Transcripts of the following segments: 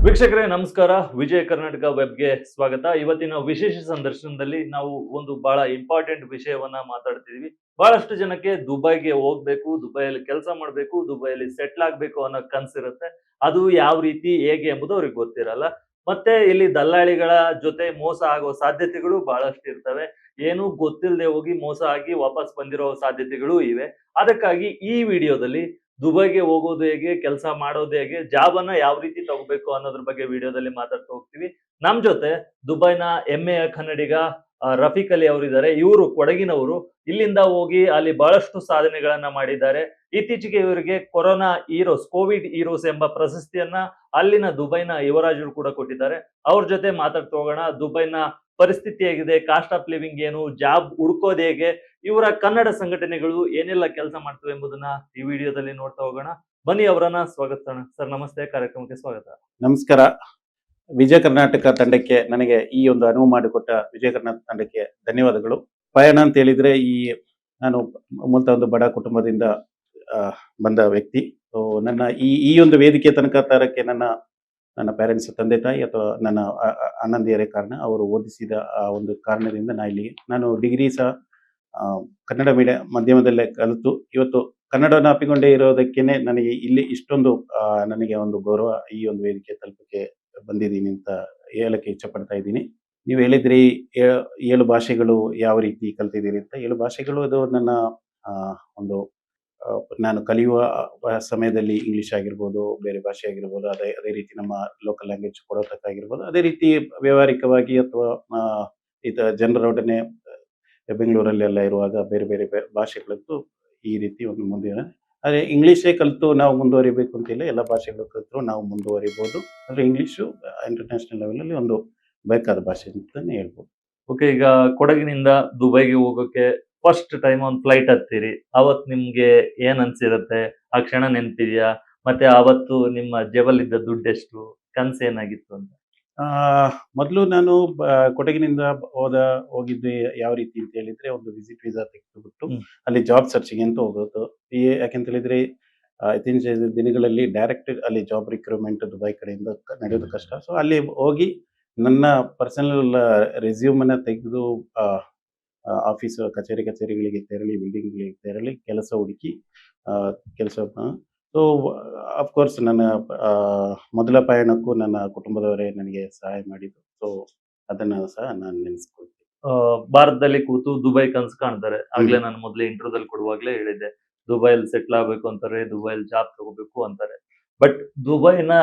ವೀಕ್ಷಕರೇ ನಮಸ್ಕಾರ. ವಿಜಯ ಕರ್ನಾಟಕ ವೆಬ್ಗೆ ಸ್ವಾಗತ. ಇವತ್ತಿನ ವಿಶೇಷ ಸಂದರ್ಶನದಲ್ಲಿ ನಾವು ಒಂದು ಬಹಳ ಇಂಪಾರ್ಟೆಂಟ್ ವಿಷಯವನ್ನ ಮಾತಾಡ್ತಿದೀವಿ. ಬಹಳಷ್ಟು ಜನಕ್ಕೆ ದುಬೈಗೆ ಹೋಗ್ಬೇಕು, ದುಬೈಯಲ್ಲಿ ಕೆಲಸ ಮಾಡ್ಬೇಕು, ದುಬೈಯಲ್ಲಿ ಸೆಟ್ಲ್ ಆಗ್ಬೇಕು ಅನ್ನೋ ಕನ್ಸಿರುತ್ತೆ. ಅದು ಯಾವ ರೀತಿ ಹೇಗೆ ಎಂಬುದು ಅವ್ರಿಗೆ ಗೊತ್ತಿರಲ್ಲ. ಮತ್ತೆ ಇಲ್ಲಿ ದಲ್ಲಾಳಿಗಳ ಜೊತೆ ಮೋಸ ಆಗೋ ಸಾಧ್ಯತೆಗಳು ಬಹಳಷ್ಟು ಇರ್ತವೆ. ಏನು ಗೊತ್ತಿಲ್ಲದೆ ಹೋಗಿ ಮೋಸ ಆಗಿ ವಾಪಸ್ ಬಂದಿರೋ ಸಾಧ್ಯತೆಗಳು ಇವೆ. ಅದಕ್ಕಾಗಿ ಈ ವಿಡಿಯೋದಲ್ಲಿ ದುಬೈಗೆ ಹೋಗೋದು ಹೇಗೆ, ಕೆಲಸ ಮಾಡೋದು ಹೇಗೆ, ಜಾಬ್ ಅನ್ನ ಯಾವ ರೀತಿ ತಗೋಬೇಕು ಅನ್ನೋದ್ರ ಬಗ್ಗೆ ವಿಡಿಯೋದಲ್ಲಿ ಮಾತಾಡ್ತಾ ಹೋಗ್ತೀವಿ. ನಮ್ ಜೊತೆ ದುಬೈನ ಹೆಮ್ಮೆಯ ಕನ್ನಡಿಗ ರಫೀಕ್ ಅಲಿ ಅವರಿದ್ದಾರೆ. ಇವರು ಕೊಡಗಿನವರು. ಇಲ್ಲಿಂದ ಹೋಗಿ ಅಲ್ಲಿ ಬಹಳಷ್ಟು ಸಾಧನೆಗಳನ್ನ ಮಾಡಿದ್ದಾರೆ. ಇತ್ತೀಚೆಗೆ ಇವರಿಗೆ ಕೊರೋನಾ ಹೀರೋಸ್, ಕೋವಿಡ್ ಹೀರೋಸ್ ಎಂಬ ಪ್ರಶಸ್ತಿಯನ್ನ ಅಲ್ಲಿನ ದುಬೈನ ಯುವರಾಜರು ಕೂಡ ಕೊಟ್ಟಿದ್ದಾರೆ. ಅವ್ರ ಜೊತೆ ಮಾತಾಡ್ತಾ ಹೋಗೋಣ. ದುಬೈನ ಪರಿಸ್ಥಿತಿ ಹೇಗಿದೆ, ಕಾಸ್ಟ್ ಆಫ್ ಲಿವಿಂಗ್ ಏನು, ಜಾಬ್ ಹುಡ್ಕೋದು ಹೇಗೆ, ಇವರ ಕನ್ನಡ ಸಂಘಟನೆಗಳು ಏನೆಲ್ಲ ಕೆಲಸ ಮಾಡ್ತವೆ ಎಂಬುದನ್ನ ಈ ವಿಡಿಯೋದಲ್ಲಿ ನೋಡ್ತಾ ಹೋಗೋಣ. ಬನ್ನಿ ಅವರನ್ನ ಸ್ವಾಗತಿಸೋಣ. ಸರ್ ನಮಸ್ತೆ, ಕಾರ್ಯಕ್ರಮಕ್ಕೆ ಸ್ವಾಗತ. ನಮಸ್ಕಾರ. ವಿಜಯ ಕರ್ನಾಟಕ ತಂಡಕ್ಕೆ ನನಗೆ ಈ ಒಂದು ಅನುವು ಮಾಡಿಕೊಟ್ಟ ವಿಜಯ ಕರ್ನಾಟಕ ತಂಡಕ್ಕೆ ಧನ್ಯವಾದಗಳು. ಪಯಣ ಅಂತ ಹೇಳಿದ್ರೆ ನಾನು ಮೂಲತಃ ಒಂದು ಬಡ ಕುಟುಂಬದಿಂದ ಬಂದ ವ್ಯಕ್ತಿ. ಸೊ ನನ್ನ ಈ ಒಂದು ವೇದಿಕೆ ತನಕ ತರಕ್ಕೆ ನನ್ನ ಪೇರೆಂಟ್ಸ್, ತಂದೆ ತಾಯಿ ಅಥವಾ ನನ್ನ ಅಣ್ಣಂದಿಯರೇ ಕಾರಣ. ಅವರು ಓದಿಸಿದ ಆ ಒಂದು ಕಾರಣದಿಂದ ನಾನು ಡಿಗ್ರಿ ಸಹ ಕನ್ನಡ ಮಾಧ್ಯಮದಲ್ಲೇ ಕಲಿತು ಇವತ್ತು ಕನ್ನಡವನ್ನು ಅಪ್ಪಿಕೊಂಡೇ ಇರೋದಕ್ಕೇನೆ ನನಗೆ ಇಲ್ಲಿ ಇಷ್ಟೊಂದು ನನಗೆ ಒಂದು ಗೌರವ ಈ ಒಂದು ವೇದಿಕೆ ತಲುಪಕ್ಕೆ ಬಂದಿದ್ದೀನಿ ಅಂತ ಹೇಳಕ್ಕೆ ಇಷ್ಟಪಡ್ತಾ ಇದ್ದೀನಿ. ನೀವು ಹೇಳಿದ್ರಿ 7 ಭಾಷೆಗಳು ಯಾವ ರೀತಿ ಕಲ್ತಿದ್ದೀರಿ ಅಂತ. 7 ಭಾಷೆಗಳು ಅದು ನನ್ನ ಒಂದು ನಾನು ಕಲಿಯುವ ಸಮಯದಲ್ಲಿ ಇಂಗ್ಲಿಷ್ ಆಗಿರ್ಬೋದು, ಬೇರೆ ಭಾಷೆ ಆಗಿರ್ಬೋದು, ಅದೇ ರೀತಿ ನಮ್ಮ ಲೋಕಲ್ ಲ್ಯಾಂಗ್ವೇಜ್ ಕೊಡೋದಕ್ಕಾಗಿರ್ಬೋದು, ಅದೇ ರೀತಿ ವ್ಯವಹಾರಿಕವಾಗಿ ಅಥವಾ ಜನರೊಡನೆ ಬೆಂಗಳೂರಲ್ಲೆಲ್ಲ ಇರುವಾಗ ಬೇರೆ ಬೇರೆ ಭಾಷೆಗಳದ್ದು ಈ ರೀತಿ ಒಂದು ಮುಂದಿನ. ಆದರೆ ಇಂಗ್ಲೀಷೇ ಕಲಿತು ನಾವು ಮುಂದುವರಿಬೇಕು ಅಂತಿಲ್ಲ. ಎಲ್ಲ ಭಾಷೆಗಳು ಕಲಿತರೂ ನಾವು ಮುಂದುವರಿಬೋದು. ಆದರೆ ಇಂಗ್ಲೀಷು ಇಂಟರ್ನ್ಯಾಷನಲ್ ಲೆವೆಲಲ್ಲಿ ಒಂದು ಬೇಕಾದ ಭಾಷೆ ಅಂತಾನೆ ಹೇಳ್ಬೋದು. ಓಕೆ, ಈಗ ಕೊಡಗಿನಿಂದ ದುಬೈಗೆ ಹೋಗೋಕೆ ಫಸ್ಟ್ ಟೈಮ್ ಒಂದು ಫ್ಲೈಟ್ ಹತ್ತೀರಿ. ಅವತ್ ನಿಮ್ಗೆ ಏನ್ ಅನ್ಸಿರುತ್ತೆ? ಆ ಕ್ಷಣ ನೆನಪಿದ್ಯಾ? ಮತ್ತೆ ಅವತ್ತು ನಿಮ್ಮ ಜೇಬಲ್ಲಿದ್ದ ದುಡ್ಡೆಷ್ಟು? ಕನ್ಸು ಏನಾಗಿತ್ತು ಅಂತ? ಮೊದಲು ನಾನು ಕೊಡಗಿನಿಂದ ಹೋಗಿದ್ದು ಯಾವ ರೀತಿ ಅಂತ ಹೇಳಿದ್ರೆ, ಒಂದು ವಿಸಿಟ್ ವೀಸಾ ತೆಗೆದುಬಿಟ್ಟು ಅಲ್ಲಿ ಜಾಬ್ ಸರ್ಚಿಂಗ್ ಅಂತ ಹೋಗೋದು. ಯಾಕೆಂತ ಹೇಳಿದ್ರೆ ಇತ್ತೀಚಿನ ದಿನಗಳಲ್ಲಿ ಡೈರೆಕ್ಟ್ ಅಲ್ಲಿ ಜಾಬ್ ರಿಕ್ರೂಟ್ಮೆಂಟ್ ದುಬೈ ಕಡೆಯಿಂದ ನಡೆಯೋದು ಕಷ್ಟ. ಸೊ ಅಲ್ಲಿ ಹೋಗಿ ನನ್ನ ಪರ್ಸನಲ್ ರೆಸ್ಯೂಮ್ ಅನ್ನ ತೆಗೆದು ಆಫೀಸ್ ಕಚೇರಿಗಳಿಗೆ ತೆರಳಿ, ಬಿಲ್ಡಿಂಗ್ಗಳಿಗೆ ತೆರಳಿ ಕೆಲಸ ಹುಡುಕಿ ಕೆಲಸ. ಸೊ ಅಫ್ಕೋರ್ಸ್ ನನ್ನ ಮೊದಲ ಪಯಣಕ್ಕೂ ನನ್ನ ಕುಟುಂಬದವರೇ ನನಗೆ ಸಹಾಯ ಮಾಡಿದ್ರು. ಸೊ ಅದನ್ನ ಸಹ ನಾನು ನೆನೆಸ್ಕೊಳ್ತೀನಿ. ಭಾರತದಲ್ಲಿ ಕೂತು ದುಬೈ ಕನ್ಸು ಕಾಣ್ತಾರೆ. ಆಗ್ಲೇ ನಾನು ಮೊದಲೇ ಇಂಟರ್ವ್ಯೂದಲ್ಲಿ ಕೊಡುವಾಗ್ಲೇ ಹೇಳಿದ್ದೆ, ದುಬೈಲಿ ಸೆಟ್ಲ್ ಆಗ್ಬೇಕು ಅಂತಾರೆ, ದುಬೈಲಿ ಜಾಬ್ ತಗೋಬೇಕು ಅಂತಾರೆ. ಬಟ್ ದುಬೈನ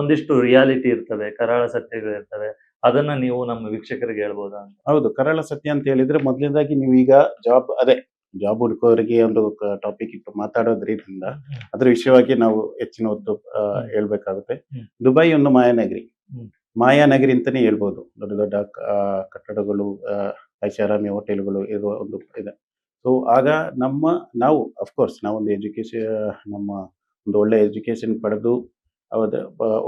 ಒಂದಿಷ್ಟು ರಿಯಾಲಿಟಿ ಇರ್ತವೆ, ಕರಾಳ ಸತ್ಯಗಳು ಇರ್ತವೆ. ಅದನ್ನ ನೀವು ನಮ್ಮ ವೀಕ್ಷಕರಿಗೆ ಹೇಳ್ಬೋದಾ ಅಂತ? ಹೌದು, ಕರಾಳ ಸತ್ಯ ಅಂತ ಹೇಳಿದ್ರೆ ಮೊದಲನೇದಾಗಿ ನೀವು ಈಗ ಜಾಬ್ ಹುಡುಕೋರಿಗೆ ಒಂದು ಟಾಪಿಕ್ ಇಟ್ಟು ಮಾತಾಡೋದ್ರಿಂದ ಅದ್ರ ವಿಷಯವಾಗಿ ನಾವು ಹೆಚ್ಚಿನ ಹೊತ್ತು ಹೇಳ್ಬೇಕಾಗುತ್ತೆ. ದುಬೈ ಒಂದು ಮಾಯಾನಗರಿ ಅಂತಾನೆ ಹೇಳ್ಬೋದು. ದೊಡ್ಡ ದೊಡ್ಡ ಕಟ್ಟಡಗಳು, ಐಷಾರಾಮಿ ಹೋಟೆಲ್ಗಳು ಇರುವ ಒಂದು ಇದೆ. ಸೊ ಆಗ ನಾವು ಅಫ್ಕೋರ್ಸ್ ನಾವೊಂದು ನಮ್ಮ ಒಂದು ಒಳ್ಳೆ ಎಜುಕೇಶನ್ ಪಡೆದು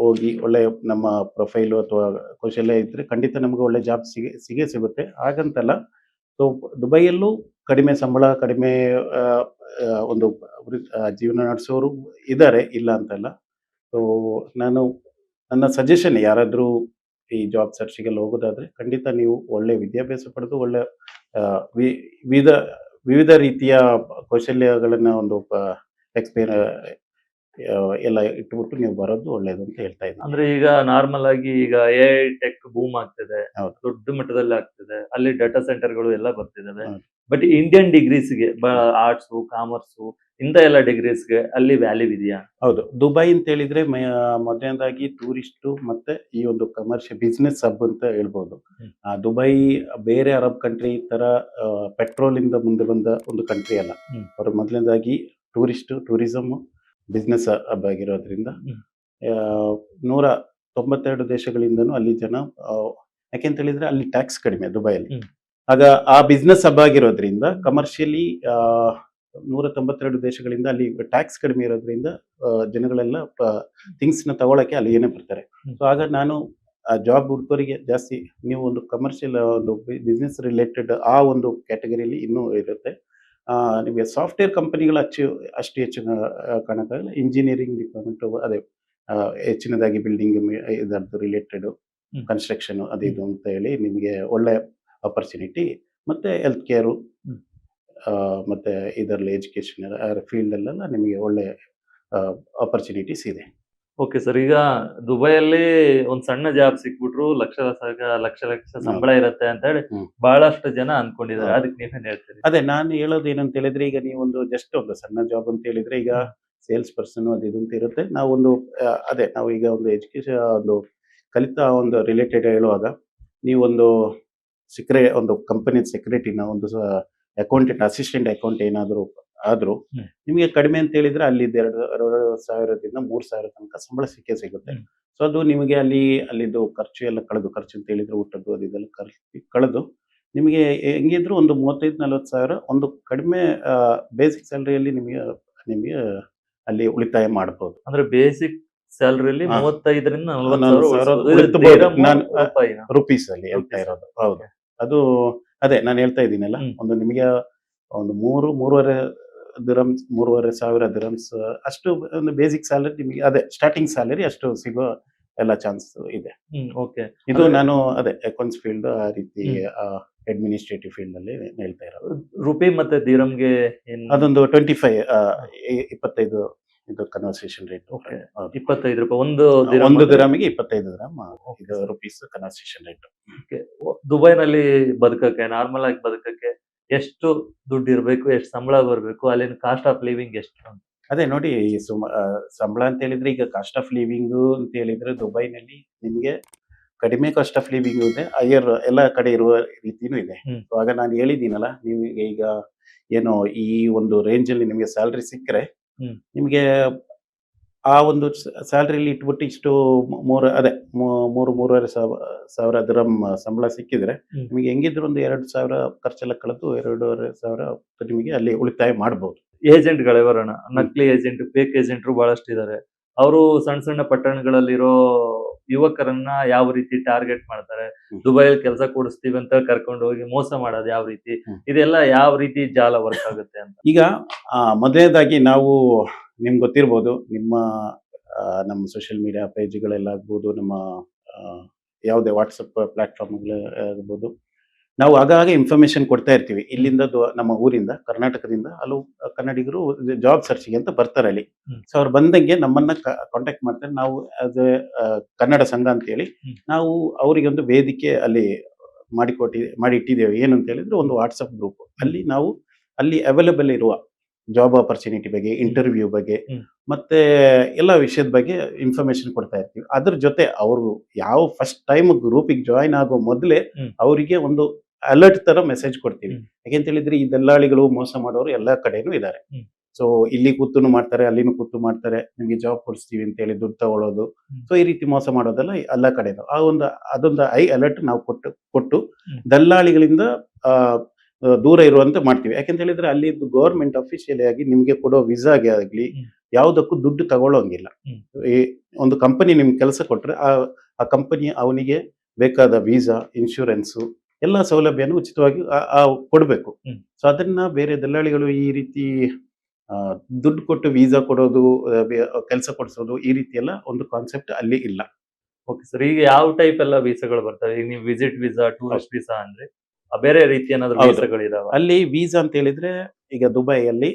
ಹೋಗಿ ಒಳ್ಳೆ ನಮ್ಮ ಪ್ರೊಫೈಲು ಅಥವಾ ಕೌಶಲ್ಯ ಇದ್ರೆ ಖಂಡಿತ ನಮ್ಗೆ ಒಳ್ಳೆ ಜಾಬ್ ಸಿಗುತ್ತೆ, ಹಾಗಂತಲ್ಲ. ಸೊ ದುಬೈಯಲ್ಲೂ ಕಡಿಮೆ ಸಂಬಳ, ಕಡಿಮೆ ಒಂದು ಜೀವನ ನಡೆಸೋರು ಇದ್ದಾರೆ, ಇಲ್ಲ ಅಂತಲ್ಲ. ಸೊ ನನ್ನ ಸಜೆಷನ್, ಯಾರಾದರೂ ಈ ಜಾಬ್ ಸರ್ಚಿಗೆಲ್ಲ ಹೋಗೋದಾದ್ರೆ ಖಂಡಿತ ನೀವು ಒಳ್ಳೆ ವಿದ್ಯಾಭ್ಯಾಸ ಪಡೆದು ಒಳ್ಳೆ ವಿವಿಧ ರೀತಿಯ ಕೌಶಲ್ಯಗಳನ್ನ ಒಂದು ಎಲ್ಲ ಇಟ್ಬಿಟ್ಟು ನೀವು ಬರೋದು ಒಳ್ಳೇದು ಅಂತ ಹೇಳ್ತಾ ಇದ್ದೀನಿ. ಅಂದ್ರೆ ಈಗ ನಾರ್ಮಲ್ ಆಗಿ ಈಗ AI ಟೆಕ್ ಬೂಮ್ ಆಗ್ತಿದೆ, ದೊಡ್ಡ ಮಟ್ಟದಲ್ಲಿ ಆಗ್ತಿದೆ. ಅಲ್ಲಿ ಡಾಟಾ ಸೆಂಟರ್ಗಳು ಎಲ್ಲ ಬರ್ತಿದಾವೆ. ಬಟ್ ಇಂಡಿಯನ್ ಡಿಗ್ರೀಸ್ಗೆ, ಆರ್ಟ್ಸ್, ಕಾಮರ್ಸ್ ಇಂಥ ಎಲ್ಲ ಡಿಗ್ರೀಸ್ಗೆ ಅಲ್ಲಿ ವ್ಯಾಲ್ಯೂ ಇದೆಯಾ? ಹೌದು, ದುಬೈ ಅಂತ ಹೇಳಿದ್ರೆ ಮೊದಲನೇದಾಗಿ ಟೂರಿಸ್ಟ್ ಮತ್ತೆ ಈ ಒಂದು ಕಮರ್ಷಿಯಲ್ ಬಿಸ್ನೆಸ್ ಹಬ್ ಅಂತ ಹೇಳ್ಬೋದು. ದುಬೈ ಬೇರೆ ಅರಬ್ ಕಂಟ್ರಿ ತರ ಪೆಟ್ರೋಲ್ ಇಂದ ಮುಂದೆ ಬಂದ ಒಂದು ಕಂಟ್ರಿ ಅಲ್ಲ. ಅವರು ಮೊದಲನೇದಾಗಿ ಟೂರಿಸಮ್ ಬಿಸ್ನೆಸ್ ಹಬ್ ಆಗಿರೋದ್ರಿಂದ 192 ದೇಶಗಳಿಂದನೂ ಅಲ್ಲಿ ಜನ, ಯಾಕೆಂತ ಹೇಳಿದ್ರೆ ಅಲ್ಲಿ ಟ್ಯಾಕ್ಸ್ ಕಡಿಮೆ ದುಬೈಯಲ್ಲಿ. ಆಗ ಆ ಬಿಸ್ನೆಸ್ ಹಬ್ ಆಗಿರೋದ್ರಿಂದ ಕಮರ್ಷಿಯಲಿ 192 ದೇಶಗಳಿಂದ ಅಲ್ಲಿ ಟ್ಯಾಕ್ಸ್ ಕಡಿಮೆ ಇರೋದ್ರಿಂದ ಜನಗಳೆಲ್ಲ ಥಿಂಗ್ಸ್ ನ ತಗೊಳಕ್ಕೆ ಅಲ್ಲಿ ಏನೇ ಬರ್ತಾರೆ. ಸೊ ಆಗ ನಾನು ಜಾಬ್ ಹುಡುಕೋರಿಗೆ ಜಾಸ್ತಿ, ನೀವು ಒಂದು ಕಮರ್ಷಿಯಲ್ ಒಂದು ಬಿಸ್ನೆಸ್ ರಿಲೇಟೆಡ್ ಆ ಒಂದು ಕ್ಯಾಟಗರಿಯಲ್ಲಿ ಇನ್ನೂ ಇರುತ್ತೆ. ನಿಮಗೆ ಸಾಫ್ಟ್ವೇರ್ ಕಂಪನಿಗಳು ಅಷ್ಟು ಹೆಚ್ಚು ಕಾಣಕ್ಕಾಗಲ್ಲ. ಇಂಜಿನಿಯರಿಂಗ್ ಡಿಪಾರ್ಟ್ಮೆಂಟ್, ಅದೇ ಹೆಚ್ಚಿನದಾಗಿ ಬಿಲ್ಡಿಂಗ್ ಇದರದ್ದು ರಿಲೇಟೆಡ್ ಹ್ಮ್. ಕನ್ಸ್ಟ್ರಕ್ಷನ್ ಅದು ಇದು ಅಂತ ಹೇಳಿ ನಿಮಗೆ ಒಳ್ಳೆ ಆಪರ್ಚುನಿಟಿ, ಮತ್ತೆ ಹೆಲ್ತ್ ಕೇರು, ಹ್ಮ್. ಮತ್ತೆ ಇದರಲ್ಲಿ ಎಜುಕೇಶನ್ ಫೀಲ್ಡಲ್ಲೆಲ್ಲ ನಿಮಗೆ ಒಳ್ಳೆ ಆಪರ್ಚುನಿಟೀಸ್ ಇದೆ. Okay sir. ಈಗ ದುಬೈಯಲ್ಲಿ ಒಂದ್ ಸಣ್ಣ ಜಾಬ್ ಸಿಕ್ಬಿಟ್ರು ಲಕ್ಷ ಸಂಬಳ ಇರತ್ತೆ ಅಂತ ಹೇಳಿ ಹ್ಮ್. ಬಹಳಷ್ಟು ಜನ ಅನ್ಕೊಂಡಿದ್ದಾರೆ. ಹೌದು. ಅದಕ್ಕೆ ನೀವೇನ್ ಹೇಳ್ತೀರಿ? ಅದೇ ನಾನು ಹೇಳೋದು ಏನಂತ ಹೇಳಿದ್ರೆ, ಈಗ ನೀವೊಂದು ಜಸ್ಟ್ ಒಂದು ಸಣ್ಣ ಜಾಬ್ ಅಂತ ಹೇಳಿದ್ರೆ, ಈಗ ಸೇಲ್ಸ್ ಪರ್ಸನ್ ಅದು ಇದು ಅಂತ ಇರುತ್ತೆ. ನಾವೊಂದು ಅದೇ ನಾವು ಈಗ ಒಂದು ಎಜುಕೇಶನ್ ಒಂದು ಕಲಿತಾ ಒಂದು ರಿಲೇಟೆಡ್ ಹೇಳುವಾಗ, ನೀವೊಂದು ಒಂದು ಕಂಪನಿ ಸೆಕ್ರೆಟರಿನ ಒಂದು ಅಕೌಂಟೆಂಟ್, ಅಸಿಸ್ಟೆಂಟ್ ಅಕೌಂಟ್ ಏನಾದರೂ ಆದ್ರೂ ಹ್ಮ್. ನಿಮಗೆ ನಿಮಗೆ ಕಡಿಮೆ ಅಂತ ಹೇಳಿದ್ರೆ ಅಲ್ಲಿ 2,000ದಿಂದ 3,000 ತನಕ ಸಂಬಳ ಸಿಕ್ಕೇ ಸಿಗುತ್ತೆ. ಹ್ಮ್. ಸೊ ಅದು ನಿಮಗೆ ಅಲ್ಲಿದ್ದು ಖರ್ಚು ಎಲ್ಲ ಕಳೆದು, ಖರ್ಚು ಅಂತ ಹೇಳಿದ್ರೆ ಊಟದ್ದು ಅದು ಇದೆಲ್ಲ ಕಳೆದು ನಿಮಗೆ ಹೆಂಗಿದ್ರು ಒಂದು 35,000-40,000 ಒಂದು ಕಡಿಮೆ ಬೇಸಿಕ್ ಸ್ಯಾಲರಿಯಲ್ಲಿ ನಿಮಗೆ ಅಲ್ಲಿ ಉಳಿತಾಯ ಮಾಡ್ಬೋದು. ಅಂದ್ರೆ ಬೇಸಿಕ್ ಸ್ಯಾಲರಿಲಿ ಹಾ. 35ರಿಂದ 40,000 40,000 ಉಳಿಸ್ಬೋದು. ನಾನು ರೂಪಾಯಿನ. ರುಪೀಸ್ ಅಲ್ಲಿ ಹೇಳ್ತಾ Rupees. ಇರೋದು. ಹೌದು. ಅದು ಅದೇ ನಾನು ಹೇಳ್ತಾ ಇದ್ದೀನಲ್ಲ, ಹ್ಮ್. ಒಂದು ನಿಮಗೆ ಒಂದು 3,500 ದಿರಮ್ಸ್ ಅಷ್ಟು ಒಂದು ಬೇಸಿಕ್ ಸ್ಯಾಲರಿ ನಿಮಗೆ, ಅದೇ ಸ್ಟಾರ್ಟಿಂಗ್ ಸ್ಯಾಲರಿ ಅಷ್ಟು ಸಿಗೋ ಎಲ್ಲ ಚಾನ್ಸ್ ಇದೆ. ಓಕೆ. ಇದು ನಾನು ಅದೇ ಅಕೌಂಟ್ಸ್ ಫೀಲ್ಡ್ ಆ ರೀತಿ ಹ್ಮ್. ಅಡ್ಮಿನಿಸ್ಟ್ರೇಟಿವ್ ಫೀಲ್ಡ್ ಅಲ್ಲಿ ಹೇಳ್ತಾ ಇರೋದು. ರುಪಿ ಮತ್ತೆ ದಿರಮ್ಗೆ ಏನ್? ಅದೊಂದು 25 ಇದು ಕನ್ವರ್ಸೇಷನ್ ರೇಟ್. Okay. ಹೌದು. 25 ರೂಪಾಯಿ ಒಂದು ಒಂದು ದಿರಮಿಗೆ 25 ದಿರಮ್ ಇದು ರುಪೀಸ್ ಕನ್ವರ್ಸೇಷನ್ ರೇಟ್. ದುಬೈನಲ್ಲಿ ಬದುಕಕ್ಕೆ, ನಾರ್ಮಲ್ ಆಗಿ ಬದುಕಕ್ಕೆ ಎಷ್ಟು ದುಡ್ಡು ಇರಬೇಕು, ಎಷ್ಟು ಸಂಬಳ ಬರಬೇಕು, ಅಲ್ಲಿನ ಕಾಸ್ಟ್ ಆಫ್ ಲಿವಿಂಗ್ ಎಷ್ಟು ಅಂತ? ಅದೇ ನೋಡಿ, ಸಂಬಳ ಅಂತ ಹೇಳಿದ್ರೆ, ಈಗ ಕಾಸ್ಟ್ ಆಫ್ ಲಿವಿಂಗು ಅಂತ ಹೇಳಿದ್ರೆ ದುಬೈನಲ್ಲಿ ನಿಮಗೆ ಕಡಿಮೆ ಕಾಸ್ಟ್ ಆಫ್ ಲಿವಿಂಗ್ ಇದೆ, ಹೈಯರ್ ಎಲ್ಲ ಕಡೆ ಇರುವ ರೀತಿನೂ ಇದೆ. ಹ್ಮ್. ಸೊ ಆಗ ನಾನು ಹೇಳಿದ್ದೀನಲ್ಲ, ನಿಮಗೆ ಈಗ ಏನೋ ಈ ಒಂದು ರೇಂಜಲ್ಲಿ ನಿಮಗೆ ಸ್ಯಾಲ್ರಿ ಸಿಕ್ಕರೆ, ಹ್ಮ್. ನಿಮಗೆ ಆ ಒಂದು ಸ್ಯಾಲ್ರಿಲಿ ಇಟ್ಬಿಟ್ಟು ಇಷ್ಟು ಮೂರುವರೆ ಸಾವಿರ ದಿರಮ್ ಸಂಬಳ ಸಿಕ್ಕಿದ್ರೆ, ಹ್ಮ್. ನಿಮಗೆ ಹೆಂಗಿದ್ರು ಒಂದು 2,000 ಖರ್ಚೆಲ್ಲ ಕಳೆದು 2,500 ನಿಮಗೆ ಅಲ್ಲಿ ಉಳಿತಾಯ ಮಾಡ್ಬೋದು. ಏಜೆಂಟ್ಗಳು ಬರೋಣ, ನಕಲಿ ಏಜೆಂಟ್, ಫೇಕ್ ಏಜೆಂಟ್ರು ಬಹಳಷ್ಟು ಇದ್ದಾರೆ. ಅವರು ಸಣ್ಣ ಸಣ್ಣ ಪಟ್ಟಣಗಳಲ್ಲಿರೋ ಯುವಕರನ್ನ ಯಾವ ರೀತಿ ಟಾರ್ಗೆಟ್ ಮಾಡ್ತಾರೆ, ಹ್ಮ್. ದುಬೈಯಲ್ಲಿ ಕೆಲಸ ಕೊಡಿಸ್ತೀವಿ ಅಂತ ಕರ್ಕೊಂಡು ಹೋಗಿ ಮೋಸ ಮಾಡೋದು ಯಾವ ರೀತಿ, ಹ್ಮ್. ಇದೆಲ್ಲ ಯಾವ ರೀತಿ ಜಾಲ ವರ್ಕ್ ಆಗುತ್ತೆ ಅಂತ? ಈಗ ಮೊದಲನೇದಾಗಿ ನಾವು, ನಿಮ್ಗೆ ಗೊತ್ತಿರ್ಬೋದು, ನಮ್ಮ ಸೋಷಿಯಲ್ ಮೀಡಿಯಾ ಪೇಜ್ಗಳೆಲ್ಲಾಗ್ಬೋದು, ನಮ್ಮ ಯಾವುದೇ ವಾಟ್ಸಪ್ ಪ್ಲಾಟ್ಫಾರ್ಮ್ಗಳು ಆಗ್ಬೋದು, ನಾವು ಆಗಾಗ ಇನ್ಫಾರ್ಮೇಶನ್ ಕೊಡ್ತಾ ಇರ್ತೀವಿ. ಇಲ್ಲಿಂದ ನಮ್ಮ ಊರಿಂದ, ಕರ್ನಾಟಕದಿಂದ ಹಲವು ಕನ್ನಡಿಗರು ಜಾಬ್ ಸರ್ಚಿಗೆ ಅಂತ ಬರ್ತಾರೆ ಅಲ್ಲಿ. ಹ್ಮ್. ಸೊ ಅವ್ರು ಬಂದಂಗೆ ನಮ್ಮನ್ನ ಕಾಂಟ್ಯಾಕ್ಟ್ ಮಾಡ್ತಾರೆ. ನಾವು ಆಸ್ ಎ ಕನ್ನಡ ಸಂಘ ಅಂತೇಳಿ ಹ್ಮ್. ನಾವು ಅವರಿಗೆ ಒಂದು ವೇದಿಕೆ ಅಲ್ಲಿ ಮಾಡಿ ಇಟ್ಟಿದ್ದೇವೆ. ಏನು ಅಂತ ಹೇಳಿದ್ರೆ, ಒಂದು ವಾಟ್ಸಪ್ ಗ್ರೂಪ್. ಅಲ್ಲಿ ಅವೈಲೇಬಲ್ ಇರುವ ಜಾಬ್ ಆಪರ್ಚುನಿಟಿ ಬಗ್ಗೆ, ಇಂಟರ್ವ್ಯೂ ಬಗ್ಗೆ, ಹ್ಮ್. ಮತ್ತೆ ಎಲ್ಲ ವಿಷಯದ ಬಗ್ಗೆ ಇನ್ಫಾರ್ಮೇಶನ್ ಕೊಡ್ತಾ ಇರ್ತೀವಿ. ಅದ್ರ ಜೊತೆ ಅವರು ಯಾವ ಫಸ್ಟ್ ಟೈಮ್ ಗ್ರೂಪಿಗೆ ಜಾಯಿನ್ ಆಗೋ ಮೊದಲೇ ಹ್ಮ್. ಅವರಿಗೆ ಒಂದು ಅಲರ್ಟ್ ತರ ಮೆಸೇಜ್ ಕೊಡ್ತೀವಿ. ಹ್ಮ್. ಯಾಕೆಂತ ಹೇಳಿದ್ರೆ, ಈ ದಲ್ಲಾಳಿಗಳು ಮೋಸ ಮಾಡೋರು ಎಲ್ಲಾ ಕಡೆನೂ ಇದ್ದಾರೆ. ಹ್ಮ್. ಸೊ ಇಲ್ಲಿ ಕೂತು ಮಾಡ್ತಾರೆ, ಅಲ್ಲಿನೂ ಕೂತು ಮಾಡ್ತಾರೆ, ನಿಮ್ಗೆ ಜಾಬ್ ಕೊಡಿಸ್ತೀವಿ ಅಂತ ಹೇಳಿ ದುಡ್ಡು ತಗೊಳ್ಳೋದು. ಹ್ಮ್. ಸೊ ಈ ರೀತಿ ಮೋಸ ಮಾಡೋದೆಲ್ಲ ಎಲ್ಲ ಕಡೆನೂ. ಅದೊಂದು ಅಲರ್ಟ್ ನಾವು ಕೊಟ್ಟು ಹ್ಮ್. ದಲ್ಲಾಳಿಗಳಿಂದ ದೂರ ಇರುವಂತೆ ಮಾಡ್ತೀವಿ. ಯಾಕೆಂತ ಹೇಳಿದ್ರೆ, ಅಲ್ಲಿ ಗೌರ್ಮೆಂಟ್ ಅಫಿಷಿಯಲಿ ಆಗಿ ನಿಮ್ಗೆ ಕೊಡೋ ವಿಸಾಗೆ ಆಗಲಿ ಹ್ಮ್. ಯಾವುದಕ್ಕೂ ದುಡ್ಡು ತಗೊಳ್ಳೋಂಗಿಲ್ಲ. ಹ್ಮ್. ಈ ಒಂದು ಕಂಪನಿ ನಿಮ್ಗೆ ಕೆಲಸ ಕೊಟ್ರೆ ಆ ಕಂಪನಿ ಅವನಿಗೆ ಬೇಕಾದ ವೀಸಾ, ಇನ್ಶೂರೆನ್ಸು ಎಲ್ಲ ಸೌಲಭ್ಯನೂ ಉಚಿತವಾಗಿ ಕೊಡಬೇಕು. ಹ್ಮ್. ಸೊ ಅದನ್ನ ಬೇರೆ ದಲ್ಲಾಳಿಗಳು ಈ ರೀತಿ ದುಡ್ಡು ಕೊಟ್ಟು ವೀಸಾ ಕೊಡೋದು, ಕೆಲಸ ಕೊಡಿಸೋದು, ಈ ರೀತಿ ಎಲ್ಲ ಒಂದು ಕಾನ್ಸೆಪ್ಟ್ ಅಲ್ಲಿ ಇಲ್ಲ. Okay sir. ಈಗ ಯಾವ ಟೈಪ್ ಎಲ್ಲ ವೀಸಾಗಳು ಬರ್ತವೆ? ಈಗ ನೀವು ವಿಸಿಟ್ ವೀಸಾ, ಟೂರಿಸ್ಟ್ ವೀಸಾ ಅಂದ್ರೆ ಬೇರೆ ರೀತಿ ಏನಾದ್ರು ಹೌದು. ವೀಸಾಗಳು ಇದಾವ? ಅಲ್ಲಿ ವೀಸಾ ಅಂತ ಹೇಳಿದ್ರೆ, ಈಗ ದುಬೈಯಲ್ಲಿ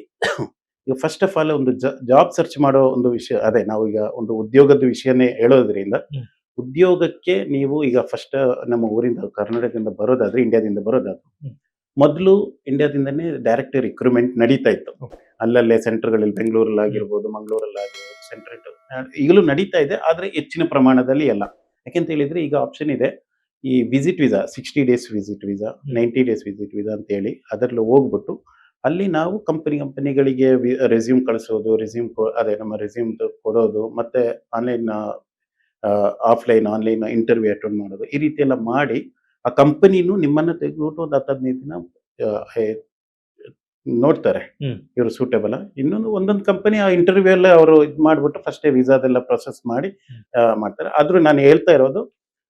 ಈಗ ಫಸ್ಟ್ ಆಫ್ ಆಲ್ ಒಂದು ಜಾಬ್ ಸರ್ಚ್ ಮಾಡೋ ಒಂದು ವಿಷಯ, ಅದೇ ನಾವು ಈಗ ಒಂದು ಉದ್ಯೋಗದ ವಿಷಯನೇ ಹೇಳೋದ್ರಿಂದ, ಹ್ಮ್. ಉದ್ಯೋಗಕ್ಕೆ ನೀವು ಈಗ ಫಸ್ಟ್ ನಮ್ಮ ಊರಿಂದ, ಕರ್ನಾಟಕದಿಂದ ಬರೋದಾದ್ರೆ, ಇಂಡಿಯಾದಿಂದ ಬರೋದಾದ್ರೆ, ಹ್ಮ್. ಮೊದಲು ಇಂಡಿಯಾದಿಂದನೇ ಡೈರೆಕ್ಟ್ ರಿಕ್ರೂಟ್ಮೆಂಟ್ ನಡೀತಾ ಇತ್ತು. Okay. ಅಲ್ಲಲ್ಲೇ ಸೆಂಟರ್ಗಳಲ್ಲಿ, ಬೆಂಗಳೂರಲ್ಲಿ ಆಗಿರ್ಬೋದು, ಮಂಗಳೂರಲ್ಲಾಗಿರ್ಬೋದು, ಸೆಂಟರ್ ಈಗಲೂ ನಡೀತಾ ಇದೆ, ಆದ್ರೆ ಹೆಚ್ಚಿನ ಪ್ರಮಾಣದಲ್ಲಿ ಅಲ್ಲ. ಯಾಕೆಂತ ಹೇಳಿದ್ರೆ, ಈಗ ಆಪ್ಷನ್ ಇದೆ, ಈ visit visa, 60 days visit visa, 90 days visit visa ಅಂತ ಹೇಳಿ ಅದರಲ್ಲಿ ಹೋಗ್ಬಿಟ್ಟು ಅಲ್ಲಿ ನಾವು ಕಂಪನಿಗಳಿಗೆ ರೆಸ್ಯೂಮ್ ಕಳಿಸೋದು, ಅದೇ ನಮ್ಮ ರೆಸ್ಯೂಮ್ ಕೊಡೋದು, ಮತ್ತೆ ಆನ್ಲೈನ್ ಇಂಟರ್ವ್ಯೂ ಅಟೆಂಡ್ ಮಾಡೋದು, ಈ ರೀತಿ ಎಲ್ಲ ಮಾಡಿ ಆ ಕಂಪನಿನೂ ನಿಮ್ಮನ್ನ ತೆಗೆದುಬಿಟ್ಟು ಒಂದು 10-15 ದಿನ ನೋಡ್ತಾರೆ, ಹ್ಮ್. ಇವರು ಸೂಟೇಬಲ್. ಒಂದೊಂದು ಕಂಪನಿ ಆ ಇಂಟರ್ವ್ಯೂ ಎಲ್ಲ ಅವರು ಇದು ಮಾಡ್ಬಿಟ್ಟು ಫಸ್ಟೇ ವೀಸಾದೆಲ್ಲ ಪ್ರೊಸೆಸ್ ಮಾಡಿ ಮಾಡ್ತಾರೆ. ಆದ್ರೂ ನಾನು ಹೇಳ್ತಾ ಇರೋದು,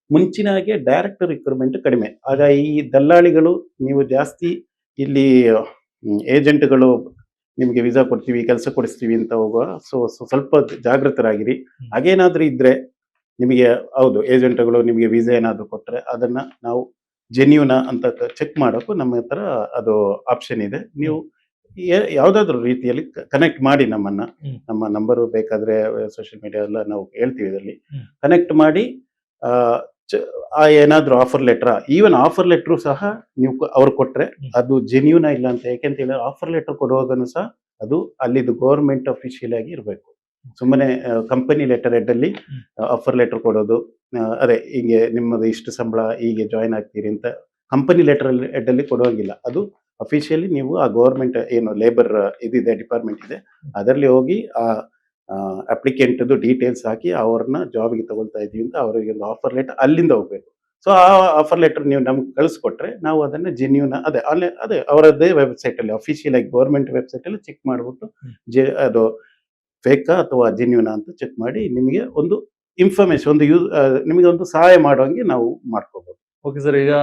ಮುಂಚಿನ ಹಾಗೆ ಡೈರೆಕ್ಟ್ ರಿಕ್ರೂಟ್ಮೆಂಟ್ ಕಡಿಮೆ. ಆಗ ಈ ದಲ್ಲಾಳಿಗಳು, ನೀವು ಜಾಸ್ತಿ ಇಲ್ಲಿ ಏಜೆಂಟ್ಗಳು ನಿಮಗೆ ವೀಸಾ ಕೊಡ್ತೀವಿ ಕೆಲಸ ಕೊಡಿಸ್ತೀವಿ ಅಂತ ಹೋಗುವ ಸೊ ಸ್ವಲ್ಪ ಜಾಗೃತರಾಗಿರಿ. ಹಾಗೇನಾದ್ರೂ ಇದ್ರೆ ನಿಮಗೆ ಹೌದು ಏಜೆಂಟ್ಗಳು ನಿಮಗೆ ವೀಸಾ ಏನಾದ್ರು ಕೊಟ್ರೆ ಅದನ್ನ ನಾವು ಜೆನ್ಯೂನ ಅಂತ ಚೆಕ್ ಮಾಡೋಕ್ಕೂ ನಮ್ಮ ಹತ್ರ ಅದು ಆಪ್ಷನ್ ಇದೆ. ನೀವು ಯಾವ್ದಾದ್ರು ರೀತಿಯಲ್ಲಿ ಕನೆಕ್ಟ್ ಮಾಡಿ ನಮ್ಮನ್ನ. ನಮ್ಮ ನಂಬರು ಬೇಕಾದ್ರೆ ಸೋಷಿಯಲ್ ಮೀಡಿಯಾ ಎಲ್ಲ ನಾವು ಹೇಳ್ತೀವಿ ಇದರಲ್ಲಿ. ಕನೆಕ್ಟ್ ಮಾಡಿ ಆ, ಏನಾದ್ರು offer letter, even offer letter ಸಹ ನೀವು ಅವ್ರು ಕೊಟ್ರೆ ಅದು ಜೆನ್ಯೂನ ಇಲ್ಲ ಅಂತ. ಯಾಕೆಂತ ಹೇಳಿದ್ರೆ ಆಫರ್ ಲೆಟರ್ ಕೊಡುವಾಗನು ಸಹ ಅದು ಅಲ್ಲಿದ್ದು ಗೌರ್ಮೆಂಟ್ ಅಫಿಷಿಯಲ್ ಆಗಿ ಇರಬೇಕು. ಸುಮ್ಮನೆ ಕಂಪನಿ ಲೆಟರ್ ಹೆಡ್ ಅಲ್ಲಿ ಆಫರ್ ಲೆಟರ್ ಕೊಡೋದು, ಅದೇ ಹೀಗೆ ನಿಮ್ಮದು ಇಷ್ಟು ಸಂಬಳ ಹೀಗೆ ಜಾಯಿನ್ ಆಗ್ತೀರಿ ಅಂತ ಕಂಪನಿ ಲೆಟರ್ ಹೆಡ್ ಅಲ್ಲಿ ಕೊಡುವಂಗಿಲ್ಲ. ಅದು ಅಫಿಷಿಯಲಿ ನೀವು ಆ ಗೌರ್ಮೆಂಟ್ ಏನು ಲೇಬರ್ ಇದಿದೆ ಡಿಪಾರ್ಟ್ಮೆಂಟ್ ಇದೆ ಅದರಲ್ಲಿ ಹೋಗಿ ಆ ಅಪ್ಲಿಕೆಂಟ್ದು ಡೀಟೇಲ್ಸ್ ಹಾಕಿ ಅವ್ರನ್ನ ಜಾಬ್ಗೆ ತಗೊಳ್ತಾ ಇದೀವಿ ಅಂತ ಅವರಿಗೆ ಒಂದು ಆಫರ್ ಲೆಟರ್ ಅಲ್ಲಿಂದ ಹೋಗ್ಬೇಕು. ಸೊ ಆ ಆಫರ್ ಲೆಟರ್ ನೀವು ನಮ್ಗೆ ಕಳಿಸ್ಕೊಟ್ರೆ ನಾವು ಅದನ್ನ ಜೆನ್ಯೂನ್ ಅದೇ ಆನ್ಲೈನ್ ಅದೇ ಅವರದ್ದೇ ವೆಬ್ಸೈಟ್ ಅಲ್ಲಿ ಅಫಿಷಿಯಲ್ ಆಗಿ ಗೌರ್ಮೆಂಟ್ ವೆಬ್ಸೈಟ್ ಅಲ್ಲಿ ಚೆಕ್ ಮಾಡ್ಬಿಟ್ಟು ಅದು ಫೇಕಾ ಅಥವಾ ಜೆನ್ಯೂನಾ ಅಂತ ಚೆಕ್ ಮಾಡಿ ನಿಮಗೆ ಒಂದು ಇನ್ಫಾರ್ಮೇಶನ್ ಒಂದು ನಿಮಗೆ ಒಂದು ಸಹಾಯ ಮಾಡುವಂಗೆ ನಾವು ಮಾಡ್ಕೋಬಹುದು. ಓಕೆ ಸರ್, ಈಗ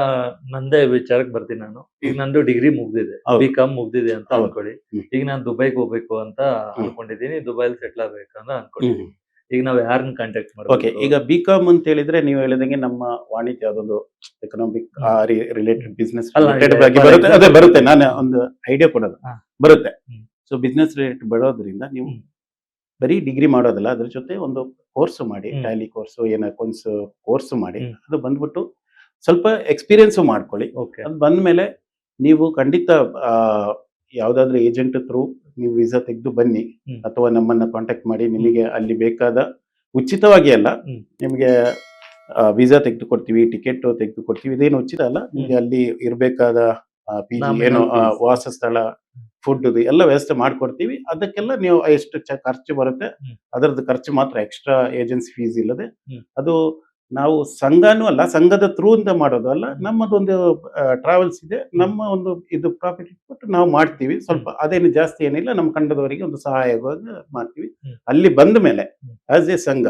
ನಂದೇ ವಿಚಾರಕ್ಕೆ ಬರ್ತೀನಿ ನಾನು. ಈಗ ನಂದು ಡಿಗ್ರಿ ಮುಗ್ದಿದೆ, ಹೌದು. BCom ಮುಗ್ದಿದೆ ಅಂತ ಹೌದು. ಅನ್ಕೊಳ್ಳಿ. ಹ್ಮ್. ಈಗ ನಾನು ದುಬೈಗೆ ಹೋಗ್ಬೇಕು ಅಂತ ಅನ್ಕೊಂಡಿದ್ದೀನಿ, ದುಬೈಲಿ ಸೆಟ್ಲ್ ಆಗ್ಬೇಕು ಅಂತ ಅನ್ಕೊಂಡಿದ್ದೀನಿ. ಈಗ ನಾವ್ ಯಾರನ್ನ ಕಾಂಟ್ಯಾಕ್ಟ್ ಓಕೆ, ಮಾಡ್ಬೇಕು? ಈಗ ಬಿಕಾಮ್ ಅಂತ ಹೇಳಿದ್ರೆ ನೀವು ಹೇಳಿದಂಗೆ ನಮ್ಮ ವಾಣಿಜ್ಯ ಅದೊಂದು ಎಕನಾಮಿಕ್ ರಿಲೇಟೆಡ್ ಬಿಸ್ನೆಸ್ ಅಲ್ಲ, ರಿಲೇಟೆಡ್ ಈಗ ಬಗ್ಗೆ for ಬರುತ್ತೆ. ಅದೇ example- ಬರುತ್ತೆ, ನಾನು ಒಂದು ಐಡಿಯಾ ಕೊಡೋದು ಹಾ. ಬರುತ್ತೆ. ಹ್ಮ್. ಸೊ ಬಿಸ್ನೆಸ್ ರಿಲೇಟೆಡ್ ಬರೋದ್ರಿಂದ ನೀವು ಹ್ಮ್. ಬರೀ ಡಿಗ್ರಿ ಮಾಡೋದಲ್ಲ, ಅದ್ರ ಜೊತೆ ಒಂದು ಕೋರ್ಸ್ ಮಾಡಿ, ಹ್ಮ್. ಟ್ಯಾಲಿ ಕೋರ್ಸ್ ಏನೋ ಅಕೌಂಟ್ಸ್ ಕೋರ್ಸ್ ಮಾಡಿ, ಹ್ಮ್. ಅದು ಬಂದ್ಬಿಟ್ಟು ಸ್ವಲ್ಪ ಎಕ್ಸ್ಪೀರಿಯನ್ಸ್ ಮಾಡ್ಕೊಳ್ಳಿ. ಓಕೆ. ಅದು ಬಂದ್ಮೇಲೆ ನೀವು ಖಂಡಿತ ಆ, ಯಾವ್ದಾದ್ರು ಏಜೆಂಟ್ ಥ್ರೂ ನೀವು ವೀಸಾ ತೆಗೆದು ಬನ್ನಿ, ಹ್ಮ್. ಅಥವಾ ನಮ್ಮನ್ನ ಕಾಂಟ್ಯಾಕ್ಟ್ ಮಾಡಿ. ನಿಮಗೆ ಅಲ್ಲಿ ಬೇಕಾದ ಉಚಿತವಾಗಿ ಅಲ್ಲ, ಹ್ಮ್. ನಿಮಗೆ ವೀಸಾ ತೆಗೆದು ಕೊಡ್ತೀವಿ, ಟಿಕೆಟ್ ತೆಗೆದು ಕೊಡ್ತೀವಿ. ಇದೇನು ಉಚಿತ ಅಲ್ಲ, ನಿಮಗೆ ಅಲ್ಲಿ ಇರಬೇಕಾದ ಪಿ ಜಿ Nominal ಏನು fees. ವಾಸಸ್ಥಳ, ಫುಡ್ ಎಲ್ಲ ವ್ಯವಸ್ಥೆ ಮಾಡ್ಕೊಡ್ತೀವಿ. ಅದಕ್ಕೆಲ್ಲ ನೀವು ಎಷ್ಟು ಖರ್ಚು ಬರುತ್ತೆ ಹ್ಮ್. ಅದರದ್ದು ಖರ್ಚು ಮಾತ್ರ, ಎಕ್ಸ್ಟ್ರಾ ಏಜೆನ್ಸಿ ಫೀಸ್ ಇಲ್ಲದೆ. ಹ್ಮ್. ಅದು ನಾವು ಸಂಘನೂ ಅಲ್ಲ, ಸಂಘದ ಥ್ರೂ ಅಂತ ಮಾಡೋದು ಅಲ್ಲ, ನಮ್ಮದೊಂದು ಟ್ರಾವೆಲ್ಸ್ ಇದೆ, ನಮ್ಮ ಒಂದು ಇದು ಪ್ರಾಫಿಟ್ ಇಟ್ಬಿಟ್ಟು ನಾವು ಮಾಡ್ತೀವಿ. ಸ್ವಲ್ಪ ಅದೇನು ಜಾಸ್ತಿ ಏನಿಲ್ಲ, ನಮ್ಮ ಕಂಡದವರಿಗೆ ಒಂದು ಸಹಾಯವಾಗಿ ಮಾಡ್ತೀವಿ. ಹ್ಮ್. ಅಲ್ಲಿ ಬಂದ ಮೇಲೆ ಹ್ಮ್. ಆಸ್ ಎ ಸಂಘ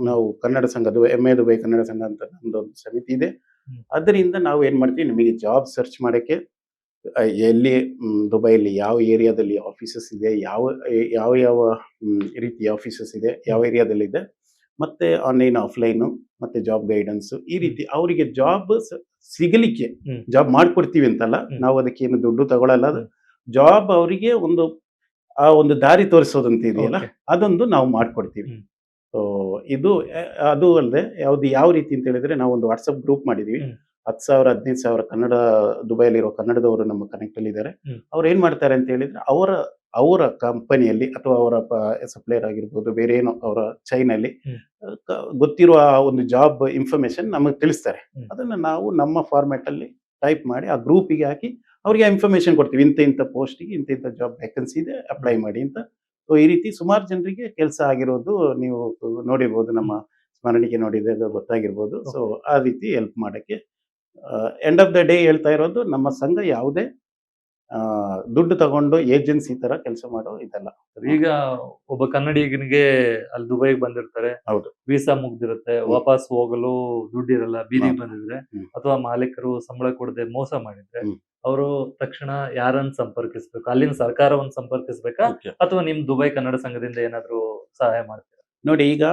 ನಾವು ಕನ್ನಡ ಸಂಘ MA ದುಬೈ ಕನ್ನಡ ಸಂಘ ಅಂತ ನಮ್ದೊಂದು ಸಮಿತಿ ಇದೆ. ಹ್ಮ್. ಅದರಿಂದ ನಾವು ಏನ್ ಮಾಡ್ತೀವಿ, ನಿಮಗೆ ಜಾಬ್ ಸರ್ಚ್ ಮಾಡಕ್ಕೆ ಎಲ್ಲಿ ದುಬೈಲಿ ಯಾವ ಏರಿಯಾದಲ್ಲಿ ಆಫೀಸಸ್ ಇದೆ, ಯಾವ ಯಾವ ರೀತಿಯ ಆಫೀಸಸ್ ಇದೆ, ಯಾವ ಏರಿಯಾದಲ್ಲಿ ಇದೆ, ಮತ್ತೆ ಆನ್ಲೈನ್ ಆಫ್ಲೈನ್ ಮತ್ತೆ ಜಾಬ್ ಗೈಡೆನ್ಸ್, ಈ ರೀತಿ ಅವರಿಗೆ ಜಾಬ್ ಸಿಗಲಿಕ್ಕೆ ಹ್ಮ್. ಜಾಬ್ ಮಾಡ್ಕೊಡ್ತೀವಿ ಅಂತಲ್ಲ, ಹ್ಮ್. ನಾವು ಅದಕ್ಕೇನು ದುಡ್ಡು ತಗೊಳ್ಳಲ್ಲ. ಅದು ಜಾಬ್ ಅವರಿಗೆ ಒಂದು ದಾರಿ ತೋರಿಸೋದಂತ ಇದೆಯಲ್ಲ, Okay. ಅದೊಂದು ನಾವು ಮಾಡ್ಕೊಡ್ತೀವಿ. ಹ್ಮ್. ಸೊ ಇದು ಅದು ಅಲ್ಲದೆ ಯಾವ ರೀತಿ ಅಂತ ಹೇಳಿದ್ರೆ, ನಾವು ಒಂದು ವಾಟ್ಸಪ್ ಗ್ರೂಪ್ ಮಾಡಿದೀವಿ. ಹ್ಮ್. 10,000 15,000 ಕನ್ನಡ ದುಬೈಲಿರೋ ಕನ್ನಡದವರು ನಮ್ಮ ಕನೆಕ್ಟ್ ಅಲ್ಲಿ ಇದ್ದಾರೆ. ಹ್ಮ್. ಅವ್ರು ಏನ್ ಮಾಡ್ತಾರೆ ಅಂತ ಹೇಳಿದ್ರೆ, ಅವರ ಕಂಪನಿಯಲ್ಲಿ ಅಥವಾ ಅವರ ಸಪ್ಲೈಯರ್ ಆಗಿರ್ಬೋದು, ಬೇರೆ ಏನೋ ಅವರ ಚೈನಲ್ಲಿ ಹ್ಮ್. ಗೊತ್ತಿರುವ ಆ ಒಂದು ಜಾಬ್ ಇನ್ಫಾರ್ಮೇಶನ್ ನಮಗೆ ತಿಳಿಸ್ತಾರೆ. ಹ್ಮ್. ಅದನ್ನ ನಾವು ನಮ್ಮ ಫಾರ್ಮ್ಯಾಟ್ ಅಲ್ಲಿ ಟೈಪ್ ಮಾಡಿ ಆ ಗ್ರೂಪಿಗೆ ಹಾಕಿ ಅವ್ರಿಗೆ ಇನ್ಫಾರ್ಮೇಶನ್ ಕೊಡ್ತೀವಿ. ಇಂಥ ಪೋಸ್ಟಿಗೆ ಇಂಥ ಜಾಬ್ ವ್ಯಾಕೆನ್ಸಿ ಇದೆ, ಅಪ್ಲೈ ಮಾಡಿ ಅಂತ. ಸೊ ಈ ರೀತಿ ಸುಮಾರು ಜನರಿಗೆ ಕೆಲಸ ಆಗಿರೋದು ನೀವು ನೋಡಿರ್ಬೋದು, ನಮ್ಮ ಸ್ಮರಣಿಕೆ ನೋಡಿದಾಗ ಗೊತ್ತಾಗಿರ್ಬೋದು. ಸೊ ಆ ರೀತಿ ಹೆಲ್ಪ್ ಮಾಡಕ್ಕೆ ಎಂಡ್ ಆಫ್ ದ ಡೇ ಹೇಳ್ತಾ ಇರೋದು, ನಮ್ಮ ಸಂಘ ಯಾವುದೇ ದುಡ್ಡು ತಗೊಂಡು ಏಜೆನ್ಸಿ ತರ ಕೆಲಸ ಮಾಡೋ ಇದಲ್ಲ. ಈಗ ಒಬ್ಬ ಕನ್ನಡಿಗನಿಗೆ ಅಲ್ಲಿ ದುಬೈಗೆ ಬಂದಿರ್ತಾರೆ, ಹೌದು. ವೀಸಾ ಮುಗ್ದಿರುತ್ತೆ, ಹ್ಮ್. ವಾಪಸ್ ಹೋಗಲು ದುಡ್ಡಿರಲ್ಲ, ಬೀದಿಗೆ ಹ್ಮ್. ಬಂದಿದ್ರೆ, ಹ್ಮ್. ಅಥವಾ ಮಾಲೀಕರು ಸಂಬಳ ಕೊಡದೆ ಮೋಸ ಮಾಡಿದ್ರೆ, ಹ್ಮ್. ಅವರು ತಕ್ಷಣ ಯಾರನ್ನ ಸಂಪರ್ಕಿಸ್ಬೇಕು? ಅಲ್ಲಿನ ಸರ್ಕಾರವನ್ನು ಸಂಪರ್ಕಿಸ್ಬೇಕಾ, Okay. ಅಥವಾ ನಿಮ್ ದುಬೈ ಕನ್ನಡ ಸಂಘದಿಂದ ಏನಾದ್ರು ಸಹಾಯ ಮಾಡ್ತೀರಾ? ನೋಡಿ, ಈಗ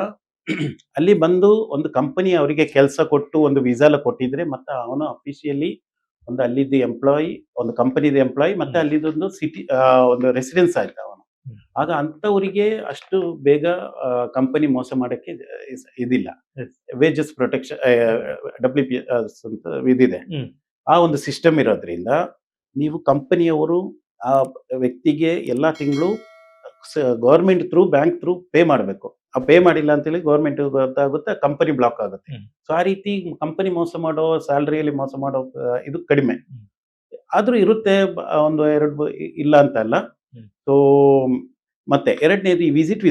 ಅಲ್ಲಿ ಬಂದು ಒಂದು ಕಂಪನಿ ಅವರಿಗೆ ಕೆಲಸ ಕೊಟ್ಟು ಒಂದು ವೀಸಾ ಕೊಟ್ಟಿದ್ರೆ, ಮತ್ತೆ ಅವನು ಅಫಿಷಿಯಲಿ ಒಂದು ಅಲ್ಲಿದ್ದು ಎಂಪ್ಲಾಯಿ, ಒಂದು ಕಂಪನಿದ ಎಂಪ್ಲಾಯಿ, ಮತ್ತೆ ಹ್ಮ್. ಅಲ್ಲಿದೊಂದು ಸಿಟಿ ಒಂದು ರೆಸಿಡೆನ್ಸ್ ಆಯ್ತು ಅವನು. ಹ್ಮ್. ಆಗ ಅಂತವರಿಗೆ ಅಷ್ಟು ಬೇಗ ಕಂಪನಿ ಮೋಸ ಮಾಡಕ್ಕೆ ಇದಿಲ್ಲ. Yes. ವೇಜಸ್ ಪ್ರೊಟೆಕ್ಷನ್ WPS ಅಂತ ಇದಿದೆ. ಹ್ಮ್. ಆ ಒಂದು ಸಿಸ್ಟಮ್ ಇರೋದ್ರಿಂದ ನೀವು ಕಂಪನಿಯವರು ಆ ವ್ಯಕ್ತಿಗೆ ಎಲ್ಲಾ ತಿಂಗಳು government through bank through pay ಮಾಡಬೇಕು. ಆ ಪೇ ಮಾಡಿಲ್ಲ ಅಂತೇಳಿ ಗವರ್ಮೆಂಟ್ ಗೊತ್ತಾಗುತ್ತೆ, ಕಂಪನಿ ಬ್ಲಾಕ್ ಆಗುತ್ತೆ. ಹ್ಮ್. ಸೊ ಆ ರೀತಿ ಕಂಪನಿ ಮೋಸ ಮಾಡೋ, ಸ್ಯಾಲರಿಯಲ್ಲಿ ಮೋಸ ಮಾಡೋ ಇದು ಕಡಿಮೆ. ಹ್ಮ್. ಆದ್ರೂ ಇರುತ್ತೆ, ಒಂದು ಎರಡು ಇಲ್ಲ ಅಂತ ಅಲ್ಲ. ಹ್ಮ್. ಸೊ ಮತ್ತೆ ಎರಡನೇದು, ಈ ವಿಸಿಟ್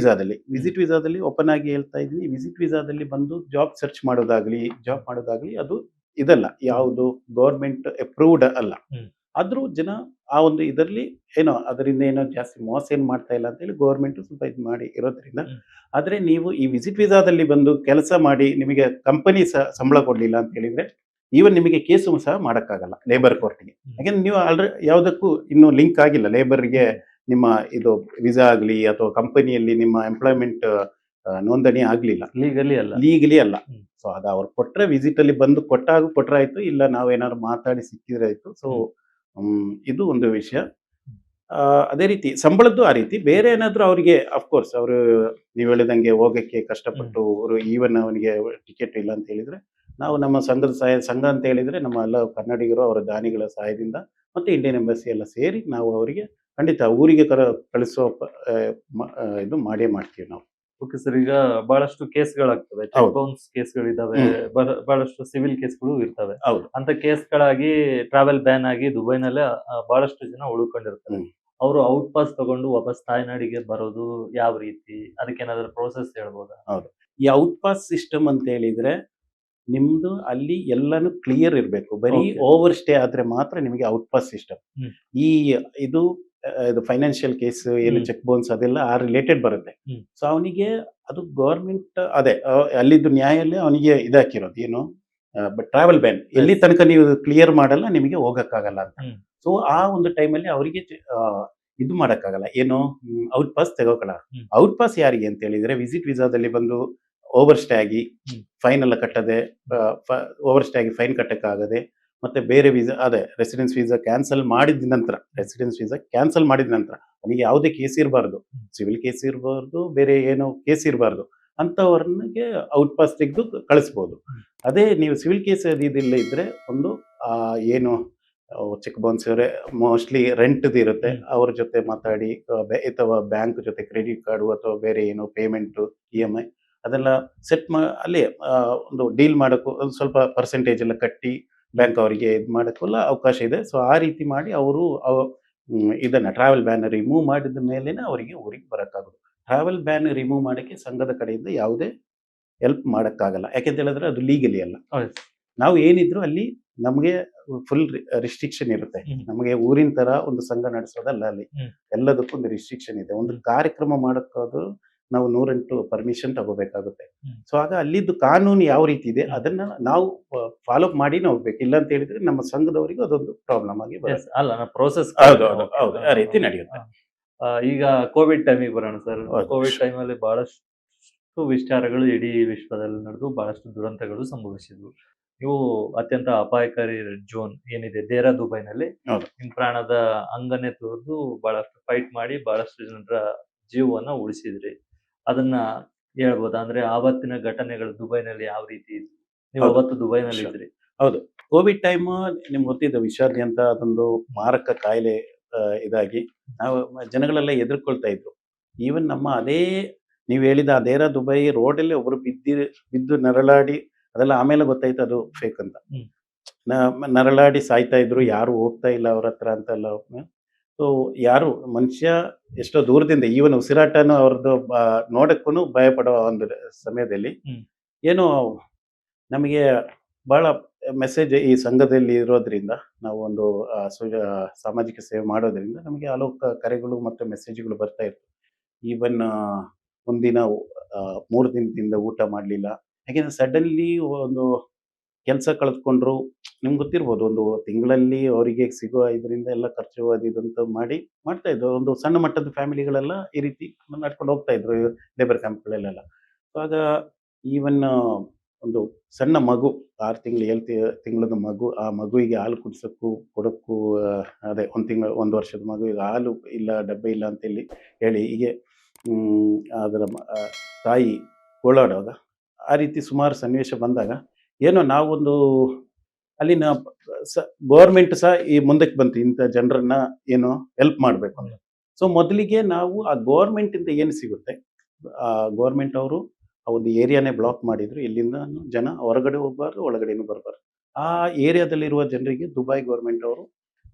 ವೀಸಾದಲ್ಲಿ ಓಪನ್ ಆಗಿ ಹೇಳ್ತಾ ಇದ್ದೀನಿ, ವಿಸಿಟ್ ವೀಸಾದಲ್ಲಿ ಬಂದು ಜಾಬ್ ಸರ್ಚ್ ಮಾಡೋದಾಗ್ಲಿ, ಜಾಬ್ ಮಾಡೋದಾಗ್ಲಿ, ಅದು ಇದಲ್ಲ, ಯಾವುದು ಗವರ್ಮೆಂಟ್ ಅಪ್ರೂವ್ಡ್ ಅಲ್ಲ. ಹ್ಮ್. ಆದ್ರೂ ಜನ ಆ ಒಂದು ಇದರಲ್ಲಿ ಏನೋ ಅದರಿಂದ ಏನೋ ಜಾಸ್ತಿ ಮೋಸ ಏನ್ ಮಾಡ್ತಾ ಇಲ್ಲ ಅಂತೇಳಿ ಗವರ್ಮೆಂಟ್ ಸ್ವಲ್ಪ ಇದು ಮಾಡಿ ಇರೋದ್ರಿಂದ. ಹ್ಮ್. ಆದ್ರೆ ನೀವು ಈ ವಿಸಿಟ್ ವೀಸಾದಲ್ಲಿ ಬಂದು ಕೆಲಸ ಮಾಡಿ ನಿಮಗೆ ಕಂಪನಿ ಸಂಬಳ ಕೊಡ್ಲಿಲ್ಲ ಅಂತ ಹೇಳಿದ್ರೆ, ಈವನ್ ನಿಮಗೆ ಕೇಸು ಸಹ ಮಾಡಕ್ಕಾಗಲ್ಲ ಲೇಬರ್ ಕೋರ್ಟ್ಗೆ. ಹ್ಮ್. ಯಾಕಂದ್ರೆ ನೀವು ಆಲ್ರೆಡಿ ಯಾವುದಕ್ಕೂ ಇನ್ನೂ ಲಿಂಕ್ ಆಗಿಲ್ಲ, ಲೇಬರ್ಗೆ ನಿಮ್ಮ ಇದು ವಿಸಾ ಆಗಲಿ ಅಥವಾ ಕಂಪನಿಯಲ್ಲಿ ನಿಮ್ಮ ಎಂಪ್ಲಾಯ್ಮೆಂಟ್ ನೋಂದಣಿ ಆಗಲಿಲ್ಲ, ಲೀಗಲಿ ಅಲ್ಲ. ಲೀಗಲಿ ಅಲ್ಲ. ಹ್ಮ್. ಸೊ ಅದು ಅವ್ರು ಕೊಟ್ರೆ ವಿಸಿಟ್ ಅಲ್ಲಿ ಬಂದು ಕೊಟ್ಟಾಗ ಕೊಟ್ರಾಯ್ತು, ಇಲ್ಲ ನಾವೇನಾದ್ರು ಮಾತಾಡಿ ಸಿಕ್ಕಿದ್ರೆ ಆಯ್ತು. ಸೊ ಇದು ಒಂದು ವಿಷಯ. ಅದೇ ರೀತಿ ಸಂಬಳದ್ದು ಆ ರೀತಿ. ಬೇರೆ ಏನಾದ್ರು ಅವರಿಗೆ ಅಫ್ಕೋರ್ಸ್ ಅವರು ನೀವು ಹೇಳಿದಂಗೆ ಹೋಗಕ್ಕೆ ಕಷ್ಟಪಟ್ಟು ಅವರು ಈವನ್ ಅವನಿಗೆ ಟಿಕೆಟ್ ಇಲ್ಲ ಅಂತ ಹೇಳಿದ್ರೆ, ನಾವು ನಮ್ಮ ಸಂಘದ ಸಂಘ ಅಂತ ಹೇಳಿದ್ರೆ ನಮ್ಮ ಎಲ್ಲ ಕನ್ನಡಿಗರು ಅವರ ದಾನಿಗಳ ಸಹಾಯದಿಂದ ಮತ್ತೆ ಇಂಡಿಯನ್ ಎಂಬಸಿ ಎಲ್ಲ ಸೇರಿ ನಾವು ಅವರಿಗೆ ಖಂಡಿತ ಊರಿಗೆ ಕಳಿಸೋ ಇದು ಮಾಡೇ ಮಾಡ್ತೀವಿ ನಾವು. ಓಕೆ ಸರ್, ಈಗ ಬಹಳಷ್ಟು ಕೇಸ್ಗಳಾಗ್ತವೆ, ಚೆಕ್ ಹೌದು. ಬೌನ್ಸ್ ಕೇಸ್ಗಳಿದಾವೆ, ಬಹಳಷ್ಟು ಸಿವಿಲ್ ಕೇಸ್ಗಳು ಇರ್ತವೆ. ಹೌದು. ಅಂತ ಕೇಸ್ಗಳಾಗಿ ಟ್ರಾವೆಲ್ ಬ್ಯಾನ್ ಆಗಿ ದುಬೈನಲ್ಲೇ ಬಹಳಷ್ಟು ಜನ ಉಳ್ಕೊಂಡಿರ್ತಾರೆ. ಹ್ಮ್. ಅವರು ಔಟ್ ಪಾಸ್ ತಗೊಂಡು ವಾಪಸ್ ತಾಯ್ನಾಡಿಗೆ ಬರೋದು ಯಾವ ರೀತಿ, ಅದಕ್ಕೇನಾದ್ರು ಪ್ರೋಸೆಸ್ ಹೇಳ್ಬೋದಾ? ಹೌದು. ಈ ಔಟ್ ಪಾಸ್ ಸಿಸ್ಟಮ್ ಅಂತ ಹೇಳಿದ್ರೆ ನಿಮ್ದು ಅಲ್ಲಿ ಎಲ್ಲಾನು ಕ್ಲಿಯರ್ ಇರಬೇಕು. ಬರೀ Okay. ಓವರ್ ಸ್ಟೇ ಆದ್ರೆ ಮಾತ್ರ ನಿಮಗೆ ಔಟ್ ಪಾಸ್ ಸಿಸ್ಟಮ್. ಹ್ಮ್. ಈ ಇದು ಇದು ಫೈನಾನ್ಷಿಯಲ್ ಕೇಸ್ ಏನು ಹ್ಮ್. ಚೆಕ್ ಬೌನ್ಸ್ ಅದೆಲ್ಲ ಆ ರಿಲೇಟೆಡ್ ಬರುತ್ತೆ. ಹ್ಮ್. ಸೊ ಅವನಿಗೆ ಅದು ಗವರ್ಮೆಂಟ್ ಅದೇ ಅಲ್ಲಿದ್ದು ನ್ಯಾಯಾಲಯ ಅವನಿಗೆ ಇದಾಕಿರೋದು ಏನು ಟ್ರಾವೆಲ್ ಬ್ಯಾನ್. ಎಲ್ಲಿ ತನಕ ನೀವು ಕ್ಲಿಯರ್ ಮಾಡಲ್ಲ ನಿಮಗೆ ಹೋಗಕ್ಕಾಗಲ್ಲ ಅಂತ. ಹ್ಮ್. ಸೊ ಆ ಒಂದು ಟೈಮಲ್ಲಿ ಅವರಿಗೆ ಇದು ಮಾಡಕ್ಕಾಗಲ್ಲ, ಏನು ಔಟ್ ಪಾಸ್ ತೆಗೋಕಲ್ಲ. ಹ್ಮ್. ಔಟ್ ಪಾಸ್ ಯಾರಿಗೆ ಅಂತ ಹೇಳಿದ್ರೆ ವಿಸಿಟ್ ವಿಸಾದಲ್ಲಿ ಬಂದು ಓವರ್ ಸ್ಟೇ ಆಗಿ ಹ್ಮ್. ಫೈನ್ ಎಲ್ಲ ಕಟ್ಟದೆ, ಓವರ್ ಸ್ಟೇ ಆಗಿ ಫೈನ್ ಕಟ್ಟಕ್ಕಾಗದೆ, ಮತ್ತೆ ಬೇರೆ ವೀಸಾ ಅದೇ ರೆಸಿಡೆನ್ಸ್ ವೀಸಾ ಕ್ಯಾನ್ಸಲ್ ಮಾಡಿದ ನಂತರ, ಅವನಿಗೆ ಯಾವುದೇ ಕೇಸ್ ಇರಬಾರ್ದು, ಸಿವಿಲ್ ಕೇಸ್ ಇರಬಾರ್ದು, ಬೇರೆ ಏನೋ ಕೇಸ್ ಇರಬಾರ್ದು, ಅಂಥವ್ರನಿಗೆ ಔಟ್ ಪಾಸ್ ತೆಗೆದು ಕಳಿಸ್ಬೋದು. ಅದೇ ನೀವು ಸಿವಿಲ್ ಕೇಸ್ ಇದಿಲ್ಲ ಇದ್ರೆ ಒಂದು ಏನು ಚೆಕ್ ಬೌನ್ಸ್ ಮೋಸ್ಟ್ಲಿ ರೆಂಟ್ದು ಇರುತ್ತೆ, ಅವ್ರ ಜೊತೆ ಮಾತಾಡಿ ಅಥವಾ ಬ್ಯಾಂಕ್ ಜೊತೆ ಕ್ರೆಡಿಟ್ ಕಾರ್ಡು ಅಥವಾ ಬೇರೆ ಏನೋ ಪೇಮೆಂಟು EMI ಅದೆಲ್ಲ ಸೆಟ್ ಅಲ್ಲಿ ಒಂದು ಡೀಲ್ ಮಾಡೋಕ್ಕೂ ಒಂದು ಸ್ವಲ್ಪ ಪರ್ಸೆಂಟೇಜ್ ಎಲ್ಲ ಕಟ್ಟಿ ಬ್ಯಾಂಕ್ ಅವರಿಗೆ ಇದು ಮಾಡೋಕ್ಕೆಲ್ಲ ಅವಕಾಶ ಇದೆ. ಸೊ ಆ ರೀತಿ ಮಾಡಿ ಅವರು ಇದನ್ನ ಟ್ರಾವೆಲ್ ಬ್ಯಾನ್ ರಿಮೂವ್ ಮಾಡಿದ ಮೇಲೇನೆ ಅವರಿಗೆ ಊರಿಗೆ ಬರೋಕ್ಕಾಗೋದು. ಟ್ರಾವೆಲ್ ಬ್ಯಾನ್ ರಿಮೂವ್ ಮಾಡೋಕ್ಕೆ ಸಂಘದ ಕಡೆಯಿಂದ ಯಾವುದೇ ಹೆಲ್ಪ್ ಮಾಡೋಕ್ಕಾಗಲ್ಲ. ಯಾಕೆಂತ ಹೇಳಿದ್ರೆ ಅದು ಲೀಗಲಿ ಅಲ್ಲ. ಹೌದು. ನಾವು ಏನಿದ್ರು ಅಲ್ಲಿ ನಮಗೆ ಫುಲ್ ರಿಸ್ಟ್ರಿಕ್ಷನ್ ಇರುತ್ತೆ. ಹ್ಮ್. ನಮಗೆ ಊರಿನ ತರ ಒಂದು ಸಂಘ ನಡೆಸೋದಲ್ಲ ಅಲ್ಲಿ. ಹ್ಮ್. ಎಲ್ಲದಕ್ಕೂ ಒಂದು ರಿಸ್ಟ್ರಿಕ್ಷನ್ ಇದೆ. ಒಂದು ಕಾರ್ಯಕ್ರಮ ಮಾಡೋಕ್ಕಾದ್ರೂ ನಾವು 108 ಪರ್ಮಿಷನ್ ತಗೋಬೇಕಾಗುತ್ತೆ. ಹ್ಮ್. ಸೊ ಆಗ ಅಲ್ಲಿದ್ದು ಕಾನೂನು ಯಾವ ರೀತಿ ಇದೆ ಅದನ್ನ ನಾವು ಫಾಲೋ ಮಾಡಿನೇ ಹೋಗ್ಬೇಕು. ಇಲ್ಲ ಅಂತ ಹೇಳಿದ್ರೆ ನಮ್ಮ ಸಂಘದವರಿಗೂ ಅದೊಂದು ಪ್ರಾಬ್ಲಮ್ ಆಗಿ Yes, ಬರುತ್ತೆ. ಅಲ್ಲ ಪ್ರೋಸೆಸ್. ಹೌದು, ಆ ರೀತಿ ನಡೆಯುತ್ತೆ. ಈಗ ಕೋವಿಡ್ ಟೈಮಿಗೆ ಬರೋಣ ಸರ್. ಹೌದು. ಕೋವಿಡ್ ಟೈಮಲ್ಲಿ ಬಹಳಷ್ಟು ವಿಚಾರಗಳು ಇಡೀ ವಿಶ್ವದಲ್ಲಿ ನಡೆದು ಬಹಳಷ್ಟು ದುರಂತಗಳು ಸಂಭವಿಸಿದ್ವು. ನೀವು ಅತ್ಯಂತ ಅಪಾಯಕಾರಿ ಝೋನ್ ಏನಿದೆ ದೇರಾ ದುಬೈನಲ್ಲಿ ಹೌದು. ನಿಮ್ ಪ್ರಾಣದ ಅಂಗನೆ ತೊರೆದು ಬಹಳಷ್ಟು ಫೈಟ್ ಮಾಡಿ ಬಹಳಷ್ಟು ಜನರ ಜೀವವನ್ನ ಉಳಿಸಿದ್ರಿ. ಅದನ್ನ ಹೇಳ್ಬೋದಾ? ಅಂದ್ರೆ ಆವತ್ತಿನ ಘಟನೆಗಳು ದುಬೈನಲ್ಲಿ ಯಾವ ರೀತಿ ಇದ್ವು? ನೀವು ಹೌದು. ಅವತ್ತು ದುಬೈನಲ್ಲಿ ಇದ್ರಿ. ಹೌದು. ಕೋವಿಡ್ ಟೈಮ್ ನಿಮ್ಗೆ ಗೊತ್ತಿದೆ, ವಿಷಾದ್ಯಂತ ಅದೊಂದು ಮಾರಕ ಕಾಯಿಲೆ ಇದಾಗಿ ನಾವು ಜನಗಳೆಲ್ಲ ಎದುರ್ಕೊಳ್ತಾ ಇದ್ರು. ಈವನ್ ನಮ್ಮ ಅದೇ ನೀವು ಹೇಳಿದ ಆ ದೇರಾ ದುಬೈ ರೋಡಲ್ಲಿ ಒಬ್ರು ಬಿದ್ದು ನರಳಾಡಿ ಅದೆಲ್ಲ ಆಮೇಲೆ ಗೊತ್ತಾಯ್ತು ಅದು ಫೇಕ್ ಅಂತ. ಹ್ಮ್. ನರಳಾಡಿ ಸಾಯ್ತಾ ಇದ್ರು, ಯಾರು ಹೋಗ್ತಾ ಇಲ್ಲ ಅವ್ರ ಹತ್ರ ಅಂತೆಲ್ಲ. ಸೊ ಯಾರು ಮನುಷ್ಯ ಎಷ್ಟೋ ದೂರದಿಂದ ಈವನ್ ಉಸಿರಾಟನೂ ಅವ್ರದ್ದು ನೋಡಕ್ಕೂ ಭಯ ಪಡೋ ಒಂದು ಸಮಯದಲ್ಲಿ ಹ್ಮ್. ಏನೋ ನಮಗೆ ಬಹಳ ಮೆಸೇಜ್ ಈ ಸಂಘದಲ್ಲಿ ಇರೋದ್ರಿಂದ ನಾವು ಒಂದು ಸಾಮಾಜಿಕ ಸೇವೆ ಮಾಡೋದ್ರಿಂದ ನಮಗೆ ಹಲವು ಕರೆಗಳು ಮತ್ತು ಮೆಸೇಜ್ಗಳು ಬರ್ತಾ ಇತ್ತು. ಈವನ್ ಒಂದಿನ 3 ದಿನದಿಂದ ಊಟ ಮಾಡಲಿಲ್ಲ. ಯಾಕೆಂದ್ರೆ ಸಡನ್ಲಿ ಒಂದು ಕೆಲಸ ಕಳೆದುಕೊಂಡ್ರು. ನಿಮ್ಗೆ ಗೊತ್ತಿರ್ಬೋದು, ಒಂದು ತಿಂಗಳಲ್ಲಿ ಅವರಿಗೆ ಸಿಗುವ ಇದರಿಂದ ಎಲ್ಲ ಖರ್ಚು ಅದು ಇದಂತ ಮಾಡ್ತಾ ಇದ್ರು. ಒಂದು ಸಣ್ಣ ಮಟ್ಟದ ಫ್ಯಾಮಿಲಿಗಳೆಲ್ಲ ಈ ರೀತಿ ನಡ್ಕೊಂಡು ಹೋಗ್ತಾ ಇದ್ರು ಲೇಬರ್ ಕ್ಯಾಂಪ್ಗಳಲ್ಲೆಲ್ಲ. ಆಗ ಈವನ್ ಒಂದು ಸಣ್ಣ ಮಗು 6 ತಿಂಗಳು 7 ತಿಂಗಳದ ಮಗು, ಆ ಮಗುವಿಗೆ ಹಾಲು ಕೊಡೋಕ್ಕೂ ಅದೇ 1 ವರ್ಷದ ಮಗುವಿಗೆ ಹಾಲು ಇಲ್ಲ, ಡಬ್ಬೆ ಇಲ್ಲ ಅಂತೇಳಿ ಹೇಳಿ ಹೀಗೆ ಅದರ ತಾಯಿ ಗೋಳಾಡುವಾಗ ಆ ರೀತಿ ಸುಮಾರು ಸನ್ನಿವೇಶ ಬಂದಾಗ ಏನೋ ನಾವೊಂದು ಅಲ್ಲಿನ ಗೌರ್ಮೆಂಟ್ ಸಹ ಈ ಮುಂದಕ್ಕೆ ಬಂತು ಇಂಥ ಜನರನ್ನ ಏನು ಹೆಲ್ಪ್ ಮಾಡಬೇಕು ಅಂತ. ಸೊ ಮೊದಲಿಗೆ ನಾವು ಆ ಗೌರ್ಮೆಂಟ್ ಇಂದ ಏನು ಸಿಗುತ್ತೆ, ಆ ಗೌರ್ಮೆಂಟ್ ಅವರು ಆ ಒಂದು ಏರಿಯಾನೇ ಬ್ಲಾಕ್ ಮಾಡಿದ್ರು. ಇಲ್ಲಿಂದ ಜನ ಹೊರಗಡೆ ಹೋಗ್ಬಾರ್ದು, ಒಳಗಡೆನೂ ಬರಬಾರ್ದು. ಆ ಏರಿಯಾದಲ್ಲಿರುವ ಜನರಿಗೆ ದುಬೈ ಗೌರ್ಮೆಂಟ್ ಅವರು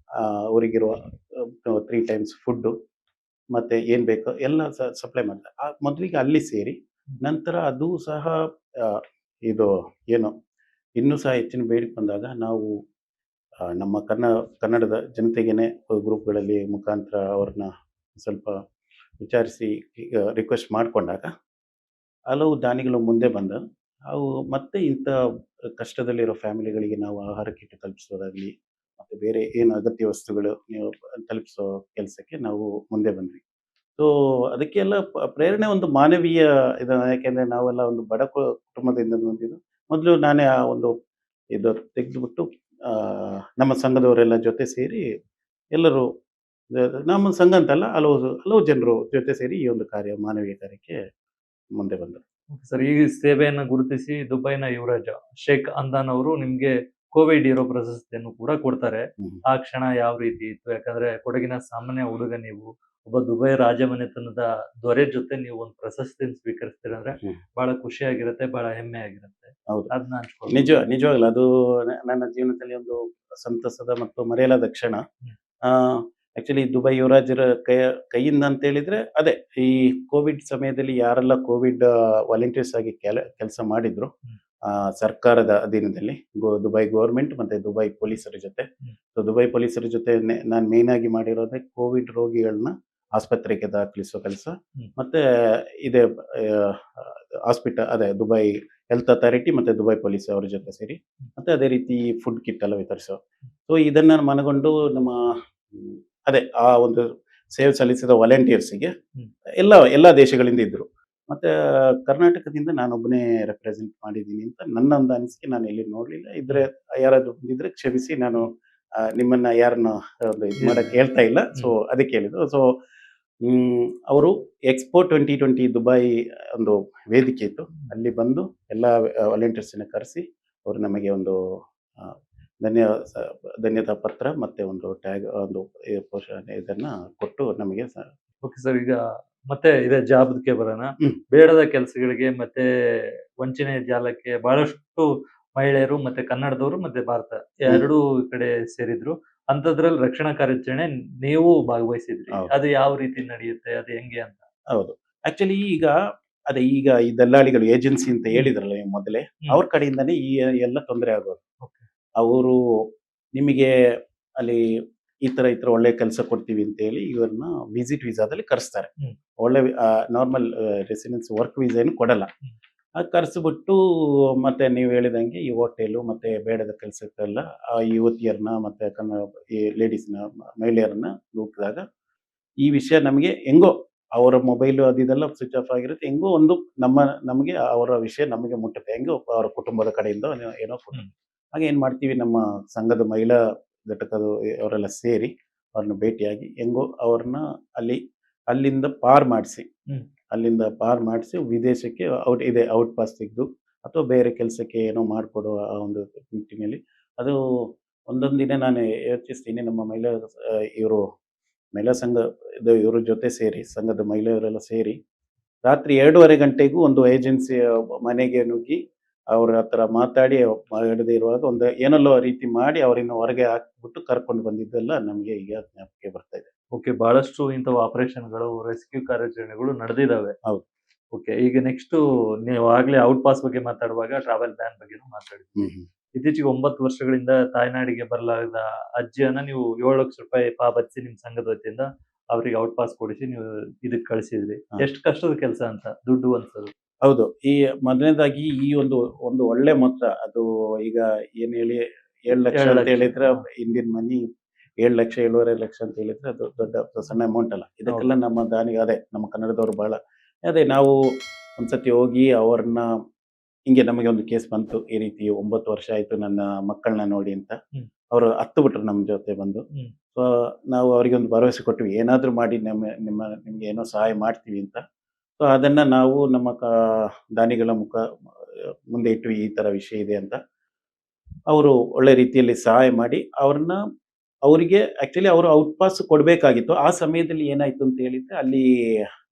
ಅವರಿಗಿರುವ 3 ಟೈಮ್ಸ್ ಫುಡ್ಡು ಮತ್ತೆ ಏನು ಬೇಕೋ ಎಲ್ಲ ಸಪ್ಲೈ ಮಾಡ್ತಾರೆ. ಮೊದಲಿಗೆ ಅಲ್ಲಿ ಸೇರಿ ನಂತರ ಅದು ಸಹ ಇದು ಏನು ಇನ್ನೂ ಸಹ ಹೆಚ್ಚಿನ ಬೇಡಿಕೆ ಬಂದಾಗ ನಾವು ನಮ್ಮ ಕನ್ನಡದ ಜನತೆಗೇನೆ ಗ್ರೂಪ್ಗಳಲ್ಲಿ ಮುಖಾಂತರ ಅವ್ರನ್ನ ಸ್ವಲ್ಪ ವಿಚಾರಿಸಿ ರಿಕ್ವೆಸ್ಟ್ ಮಾಡಿಕೊಂಡಾಗ ಹಲವು ದಾನಿಗಳು ಮುಂದೆ ಬಂದ ಅವು ಮತ್ತೆ ಇಂಥ ಕಷ್ಟದಲ್ಲಿರೋ ಫ್ಯಾಮಿಲಿಗಳಿಗೆ ನಾವು ಆಹಾರ ಕಿಟ್ ತಲುಪಿಸೋದಾಗಲಿ, ಮತ್ತೆ ಬೇರೆ ಏನು ಅಗತ್ಯ ವಸ್ತುಗಳು ನೀವು ತಲುಪಿಸೋ ಕೆಲಸಕ್ಕೆ ನಾವು ಮುಂದೆ ಬಂದ್ವಿ. ಸೊ ಅದಕ್ಕೆಲ್ಲ ಪ್ರೇರಣೆ ಒಂದು ಮಾನವೀಯ ಯಾಕೆಂದ್ರೆ ನಾವೆಲ್ಲ ಒಂದು ಬಡ ಕುಟುಂಬದಿಂದ ಬಂದಿದ್ದು. ಮೊದಲು ನಾನೇ ಆ ಒಂದು ಇದು ತೆಗೆದುಬಿಟ್ಟು ನಮ್ಮ ಸಂಘದವರೆಲ್ಲ ಜೊತೆ ಸೇರಿ ಎಲ್ಲರೂ ನಮ್ಮ ಸಂಘ ಅಂತಲ್ಲ ಹಲವು ಹಲವು ಜನರು ಜೊತೆ ಸೇರಿ ಈ ಒಂದು ಮಾನವೀಯ ಕಾರ್ಯಕ್ಕೆ ಮುಂದೆ ಬಂದರು. ಸರ್, ಈ ಸೇವೆಯನ್ನು ಗುರುತಿಸಿ ದುಬೈನ ಯುವರಾಜ ಶೇಖ್ ಅಂದಾನ್ ಅವರು ನಿಮ್ಗೆ ಕೋವಿಡ್ ಹೀರೋ ಪ್ರಶಸ್ತಿಯನ್ನು ಕೂಡ ಕೊಡ್ತಾರೆ. ಹ್ಮ್. ಆ ಕ್ಷಣ ಯಾವ ರೀತಿ ಇತ್ತು? ಯಾಕಂದ್ರೆ ಕೊಡಗಿನ ಸಾಮಾನ್ಯ ಹುಡುಗ ನೀವು, ಒಬ್ಬ ದುಬೈ ರಾಜಮನೆತನದ ದೊರೆ ಜೊತೆ ನೀವು ಒಂದು ಪ್ರಶಸ್ತಿಯನ್ನು ಸ್ವೀಕರಿಸ್ತೀರಂದ್ರೆ ಹ್ಮ್. ಬಹಳ ಖುಷಿಯಾಗಿರುತ್ತೆ, ಬಹಳ ಹೆಮ್ಮೆ ಆಗಿರುತ್ತೆ. ಹೌದು, ಅದನ್ನ ಹಂಚ್ಕೊಳ್ಳಿ. ನಿಜವಾಗ್ಲೂ ಅದು ನನ್ನ ಜೀವನದಲ್ಲಿ ಒಂದು ಸಂತಸದ ಮತ್ತು ಮರೆಯಲಾದ ಕ್ಷಣ. ಆಕ್ಚುಲಿ ದುಬೈ ಯುವರಾಜರ ಕೈಯಿಂದ ಅಂತ ಹೇಳಿದ್ರೆ ಅದೇ ಈ ಕೋವಿಡ್ ಸಮಯದಲ್ಲಿ ಯಾರೆಲ್ಲ ಕೋವಿಡ್ ವಾಲಂಟಿಯರ್ಸ್ ಆಗಿ ಕೆಲಸ ಮಾಡಿದ್ರು ಸರ್ಕಾರದ ಅಧೀನದಲ್ಲಿ ದುಬೈ ಗೌರ್ಮೆಂಟ್ ಮತ್ತೆ ದುಬೈ ಪೊಲೀಸರ ಜೊತೆ. ಸೊ ದುಬೈ ಪೊಲೀಸರ ಜೊತೆ ನಾನು ಮೇನ್ ಆಗಿ ಮಾಡಿರೋದೇ ಕೋವಿಡ್ ರೋಗಿಗಳನ್ನ ಆಸ್ಪತ್ರೆಗೆ ದಾಖಲಿಸೋ ಕೆಲಸ. ಮತ್ತೆ ಇದೆ ಅದೇ ದುಬೈ ಹೆಲ್ತ್ ಅಥಾರಿಟಿ ಮತ್ತೆ ದುಬೈ ಪೊಲೀಸ್ ಅವರ ಜೊತೆ ಸೇರಿ ಮತ್ತೆ ಅದೇ ರೀತಿ ಫುಡ್ ಕಿಟ್ ಎಲ್ಲ ವಿತರಿಸೋ. ಸೊ ಇದನ್ನ ಮನಗೊಂಡು ನಮ್ಮ ಅದೇ ಆ ಒಂದು ಸೇವೆ ಸಲ್ಲಿಸಿದ ವಾಲಂಟಿಯರ್ಸ್ಗೆ ಎಲ್ಲ ದೇಶಗಳಿಂದ ಇದ್ರು. ಮತ್ತೆ ಕರ್ನಾಟಕದಿಂದ ನಾನೊಬ್ಬನೇ ರೆಪ್ರೆಸೆಂಟ್ ಮಾಡಿದ್ದೀನಿ ಅಂತ ನನ್ನ ಒಂದು ಅನಿಸಿಕೆ. ನಾನು ಎಲ್ಲಿ ನೋಡ್ಲಿಲ್ಲ. ಇದ್ರೆ ಯಾರಾದ್ರೂ ಬಂದಿದ್ರೆ ಕ್ಷಮಿಸಿ, ನಾನು ನಿಮ್ಮನ್ನ ಯಾರನ್ನ ಒಂದು ಇದು ಮಾಡಕ್ಕೆ ಹೇಳ್ತಾ ಇಲ್ಲ. ಸೊ ಅದಕ್ಕೆ ಹೇಳಿದ್ರು. ಸೊ ಅವರು ಎಕ್ಸ್ಪೋ 2020 ದುಬೈ ಒಂದು ವೇದಿಕೆ ಇತ್ತು, ಅಲ್ಲಿ ಬಂದು ಎಲ್ಲ ವಾಲಂಟಿಯರ್ಸ್ನ ಕರೆಸಿ ಅವರು ನಮಗೆ ಒಂದು ಧನ್ಯತಾ ಪತ್ರ ಮತ್ತೆ ಒಂದು ಟ್ಯಾಗ್ ಒಂದು ಇದನ್ನ ಕೊಟ್ಟು ನಮಗೆ. ಓಕೆ ಸರ್, ಈಗ ಮತ್ತೆ ಇದೇ ಜಾಬಕ್ಕೆ ಬರೋಣ. ಬೇಡದ ಕೆಲಸಗಳಿಗೆ ಮತ್ತೆ ವಂಚನೆಯ ಜಾಲಕ್ಕೆ ಬಹಳಷ್ಟು ಮಹಿಳೆಯರು ಮತ್ತೆ ಕನ್ನಡದವರು ಮತ್ತೆ ಭಾರತ ಎರಡೂ ಕಡೆ ಸೇರಿದ್ರು. ಅಂತದ್ರಲ್ಲಿ ರಕ್ಷಣಾ ಕಾರ್ಯಾಚರಣೆ ನೀವು ಭಾಗವಹಿಸಿದ್ರಿ. ಅದು ಯಾವ ರೀತಿ ನಡೆಯುತ್ತೆ, ಅದು ಹೆಂಗೆ ಅಂತ? ಹೌದು, ಆಕ್ಚುಲಿ ಈಗ ಈ ದಲ್ಲಾಳಿಗಳು ಏಜೆನ್ಸಿ ಅಂತ ಹೇಳಿದ್ರಲ್ಲ ನೀವು ಮೊದಲೇ, ಅವ್ರ ಕಡೆಯಿಂದಾನೇ ಈ ಎಲ್ಲ ತೊಂದರೆ ಆಗೋದು. ಅವರು ನಿಮಗೆ ಅಲ್ಲಿ ಈ ತರ ಒಳ್ಳೆ ಕೆಲಸ ಕೊಡ್ತೀವಿ ಅಂತ ಹೇಳಿ ಇವ್ರನ್ನ ವಿಸಿಟ್ ವೀಸಾದಲ್ಲಿ ಕರೆಸ್ತಾರೆ. ಒಳ್ಳೆ ನಾರ್ಮಲ್ ರೆಸಿಡೆನ್ಸ್ ವರ್ಕ್ ವೀಸಾ ಏನು ಕೊಡಲ್ಲ. ಕರೆಸ್ಬಿಟ್ಟು ಮತ್ತೆ ನೀವು ಹೇಳಿದಂಗೆ ಈ ಹೋಟೆಲು ಮತ್ತೆ ಬೇಡದ ಕೆಲಸಕ್ಕೆಲ್ಲ ಆ ಯುವತಿಯರನ್ನ ಮತ್ತೆ ಈ ಲೇಡೀಸ್ನ ಮಹಿಳೆಯರನ್ನ ನೂಕಿದಾಗ ಈ ವಿಷಯ ನಮಗೆ ಹೆಂಗೋ ಅವರ ಮೊಬೈಲು ಅದೆಲ್ಲ ಸ್ವಿಚ್ ಆಫ್ ಆಗಿರುತ್ತೆ. ಹೆಂಗೋ ಒಂದು ನಮಗೆ ಅವರ ವಿಷಯ ನಮಗೆ ಮುಟ್ಟುತ್ತೆ, ಹೆಂಗೋ ಅವರ ಕುಟುಂಬದ ಕಡೆಯಿಂದ ಏನೋ ಕೊಡುತ್ತೆ. ಹಾಗೆ ಏನು ಮಾಡ್ತೀವಿ, ನಮ್ಮ ಸಂಘದ ಮಹಿಳಾ ಘಟಕದ ಅವರೆಲ್ಲ ಸೇರಿ ಅವ್ರನ್ನ ಭೇಟಿಯಾಗಿ ಹೆಂಗೋ ಅವ್ರನ್ನ ಅಲ್ಲಿಂದ ಪಾರ್ ಮಾಡಿಸಿ ವಿದೇಶಕ್ಕೆ ಔಟ್ ಪಾಸ್ ತೆಗೆದು ಅಥವಾ ಬೇರೆ ಕೆಲಸಕ್ಕೆ ಏನೋ ಮಾಡಿಕೊಡುವ ಆ ಒಂದು ನಿಟ್ಟಿನಲ್ಲಿ. ಅದು ಒಂದೊಂದು ದಿನ ನಾನು ಯೋಚಿಸ್ತೀನಿ, ನಮ್ಮ ಮಹಿಳಾ ಸಂಘ ಇವ್ರ ಜೊತೆ ಸೇರಿ ಸಂಘದ ಮಹಿಳೆಯರೆಲ್ಲ ಸೇರಿ ರಾತ್ರಿ 2:30 ಗಂಟೆಗೂ ಒಂದು ಏಜೆನ್ಸಿಯ ಮನೆಗೆ ನುಗ್ಗಿ ಅವ್ರ ಹತ್ರ ಮಾತಾಡಿ ಮಾಡದೇ ಇರುವಾಗ ಒಂದು ಏನಲ್ಲೋ ರೀತಿ ಮಾಡಿ ಅವರನ್ನು ಹೊರಗೆ ಹಾಕ್ಬಿಟ್ಟು ಕರ್ಕೊಂಡು ಬಂದಿದ್ದೆಲ್ಲ ನಮಗೆ ಈಗ ಜ್ಞಾಪಕ ಬರ್ತಾ ಇದೆ. ಓಕೆ, ಬಹಳಷ್ಟು ಇಂಥವು ಆಪರೇಷನ್ಗಳು, ರೆಸ್ಕ್ಯೂ ಕಾರ್ಯಾಚರಣೆಗಳು ನಡೆದಿದ್ದಾವೆ. ಹೌದು. ಓಕೆ, ಈಗ ನೆಕ್ಸ್ಟ್ ನೀವು ಆಗ್ಲೇ ಔಟ್ ಪಾಸ್ ಬಗ್ಗೆ ಮಾತಾಡುವಾಗ ಟ್ರಾವೆಲ್ ಬ್ಯಾನ್ ಬಗ್ಗೆನೂ ಮಾತಾಡಿದ್ವಿ. ಇತ್ತೀಚೆಗೆ 9 ವರ್ಷಗಳಿಂದ ತಾಯ್ನಾಡಿಗೆ ಬರಲಾಗದ ಅಜ್ಜಿಯನ್ನ ನೀವು 7 ಲಕ್ಷ ರೂಪಾಯಿ ಪಾವತಿಸಿ ನಿಮ್ ಸಂಘದ ವತಿಯಿಂದ ಅವರಿಗೆ ಔಟ್ ಪಾಸ್ ಕೊಡಿಸಿ ನೀವು ಇದಕ್ಕೆ ಕಳಿಸಿದ್ರಿ. ಎಷ್ಟು ಕಷ್ಟದ ಕೆಲಸ ಅಂತ ದುಡ್ಡು ಅನ್ಸೋದು. ಹೌದು, ಈ ಮೊದಲನೇದಾಗಿ ಈ ಒಂದು ಒಳ್ಳೆ ಮೊತ್ತ. ಅದು ಈಗ ಏನ್ ಹೇಳಿ 7 ಲಕ್ಷ ಅಂತ ಹೇಳಿದ್ರೆ ಇಂಡಿಯನ್ ಮನಿ 7 ಲಕ್ಷ 7.5 ಲಕ್ಷ ಅಂತ ಹೇಳಿದ್ರೆ ಅದು ದೊಡ್ಡ ಸಣ್ಣ ಅಮೌಂಟ್ ಅಲ್ಲ. ಇದಕ್ಕೆಲ್ಲ ನಮ್ಮ ನಮ್ಮ ಕನ್ನಡದವರು ಬಹಳ ನಾವು ಒಂದ್ಸತಿ ಹೋಗಿ ಅವ್ರನ್ನ ಹಿಂಗೆ ನಮಗೆ ಒಂದು ಕೇಸ್ ಬಂತು, ಈ ರೀತಿ 9 ವರ್ಷ ಆಯ್ತು ನನ್ನ ಮಕ್ಕಳನ್ನ ನೋಡಿ ಅಂತ. ಅವರು ಹತ್ತು ಬಿಟ್ರು ನಮ್ಮ ಜೊತೆ ಬಂದು. ಸೊ ನಾವು ಅವರಿಗೆ ಒಂದು ಭರವಸೆ ಕೊಟ್ವಿ, ಏನಾದ್ರೂ ಮಾಡಿ ನಿಮ್ಗೆ ಏನೋ ಸಹಾಯ ಮಾಡ್ತೀವಿ ಅಂತ. ಸೊ ಅದನ್ನ ನಾವು ನಮ್ಮ ದಾನಿಗಳ ಮುಂದೆ ಇಟ್ವಿ, ಈ ತರ ವಿಷಯ ಇದೆ ಅಂತ. ಅವರು ಒಳ್ಳೆ ರೀತಿಯಲ್ಲಿ ಸಹಾಯ ಮಾಡಿ ಅವರಿಗೆ ಆಕ್ಚುಲಿ ಅವರು ಔಟ್ ಪಾಸ್ ಕೊಡ್ಬೇಕಾಗಿತ್ತು. ಆ ಸಮಯದಲ್ಲಿ ಏನಾಯ್ತು ಅಂತ ಹೇಳಿದ್ರೆ ಅಲ್ಲಿ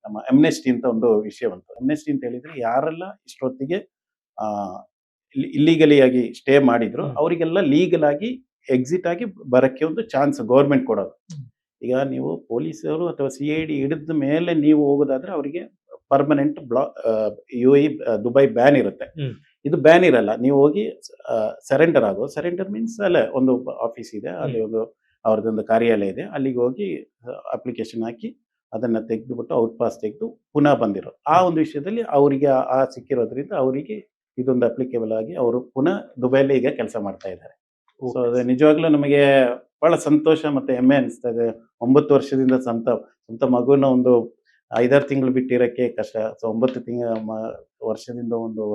ನಮ್ಮ ಅಮ್ನೆಸ್ಟಿ ಅಂತ ಒಂದು ವಿಷಯ ಬಂತು. ಅಮ್ನೆಸ್ಟಿ ಅಂತ ಹೇಳಿದ್ರೆ ಯಾರೆಲ್ಲ ಇಷ್ಟೊತ್ತಿಗೆ ಇಲ್ಲಿಗಲಿ ಆಗಿ ಸ್ಟೇ ಮಾಡಿದ್ರು ಅವರಿಗೆಲ್ಲ ಲೀಗಲ್ ಆಗಿ ಎಕ್ಸಿಟ್ ಆಗಿ ಬರಕ್ಕೆ ಒಂದು ಚಾನ್ಸ್ ಗೌರ್ಮೆಂಟ್ ಕೊಡೋದು. ಈಗ ನೀವು ಪೊಲೀಸರು ಅಥವಾ CID ಹಿಡಿದ ಮೇಲೆ ನೀವು ಹೋಗೋದಾದ್ರೆ ಅವರಿಗೆ ಪರ್ಮನೆಂಟ್ UAE ದುಬೈ ಬ್ಯಾನ್ ಇರುತ್ತೆ. ಇದು ಬ್ಯಾನ್ ಇರಲ್ಲ. ನೀವು ಹೋಗಿ ಸರೆಂಡರ್ ಮೀನ್ಸ್ ಅಲ್ಲ, ಒಂದು ಆಫೀಸ್ ಇದೆ, ಅಲ್ಲಿ ಒಂದು ಅವ್ರದ್ದೊಂದು ಕಾರ್ಯಾಲಯ ಇದೆ, ಅಲ್ಲಿಗೆ ಹೋಗಿ ಅಪ್ಲಿಕೇಶನ್ ಹಾಕಿ ಅದನ್ನ ತೆಗೆದುಬಿಟ್ಟು ಔಟ್ ಪಾಸ್ ತೆಗೆದು ಪುನಃ ಬಂದಿರೋ ಆ ಒಂದು ವಿಷಯದಲ್ಲಿ ಅವರಿಗೆ ಆ ಸಿಕ್ಕಿರೋದ್ರಿಂದ ಅವರಿಗೆ ಇದೊಂದು ಅಪ್ಲಿಕೇಬಲ್ ಆಗಿ ಅವರು ಪುನಃ ದುಬೈಲಿ ಈಗ ಕೆಲಸ ಮಾಡ್ತಾ ಇದ್ದಾರೆ. ಸೊ ಅದು ನಿಜವಾಗ್ಲೂ ನಮಗೆ ಬಹಳ ಸಂತೋಷ ಮತ್ತೆ ಹೆಮ್ಮೆ ಅನಿಸ್ತಾ ಇದೆ. 9 ವರ್ಷದಿಂದ ಸ್ವಂತ ಮಗುನ ಒಂದು 5-6 ತಿಂಗಳು ಬಿಟ್ಟಿರಕ್ಕೆ ಕಷ್ಟ. ಸೊ 9 ವರ್ಷದಿಂದ ಒಂದು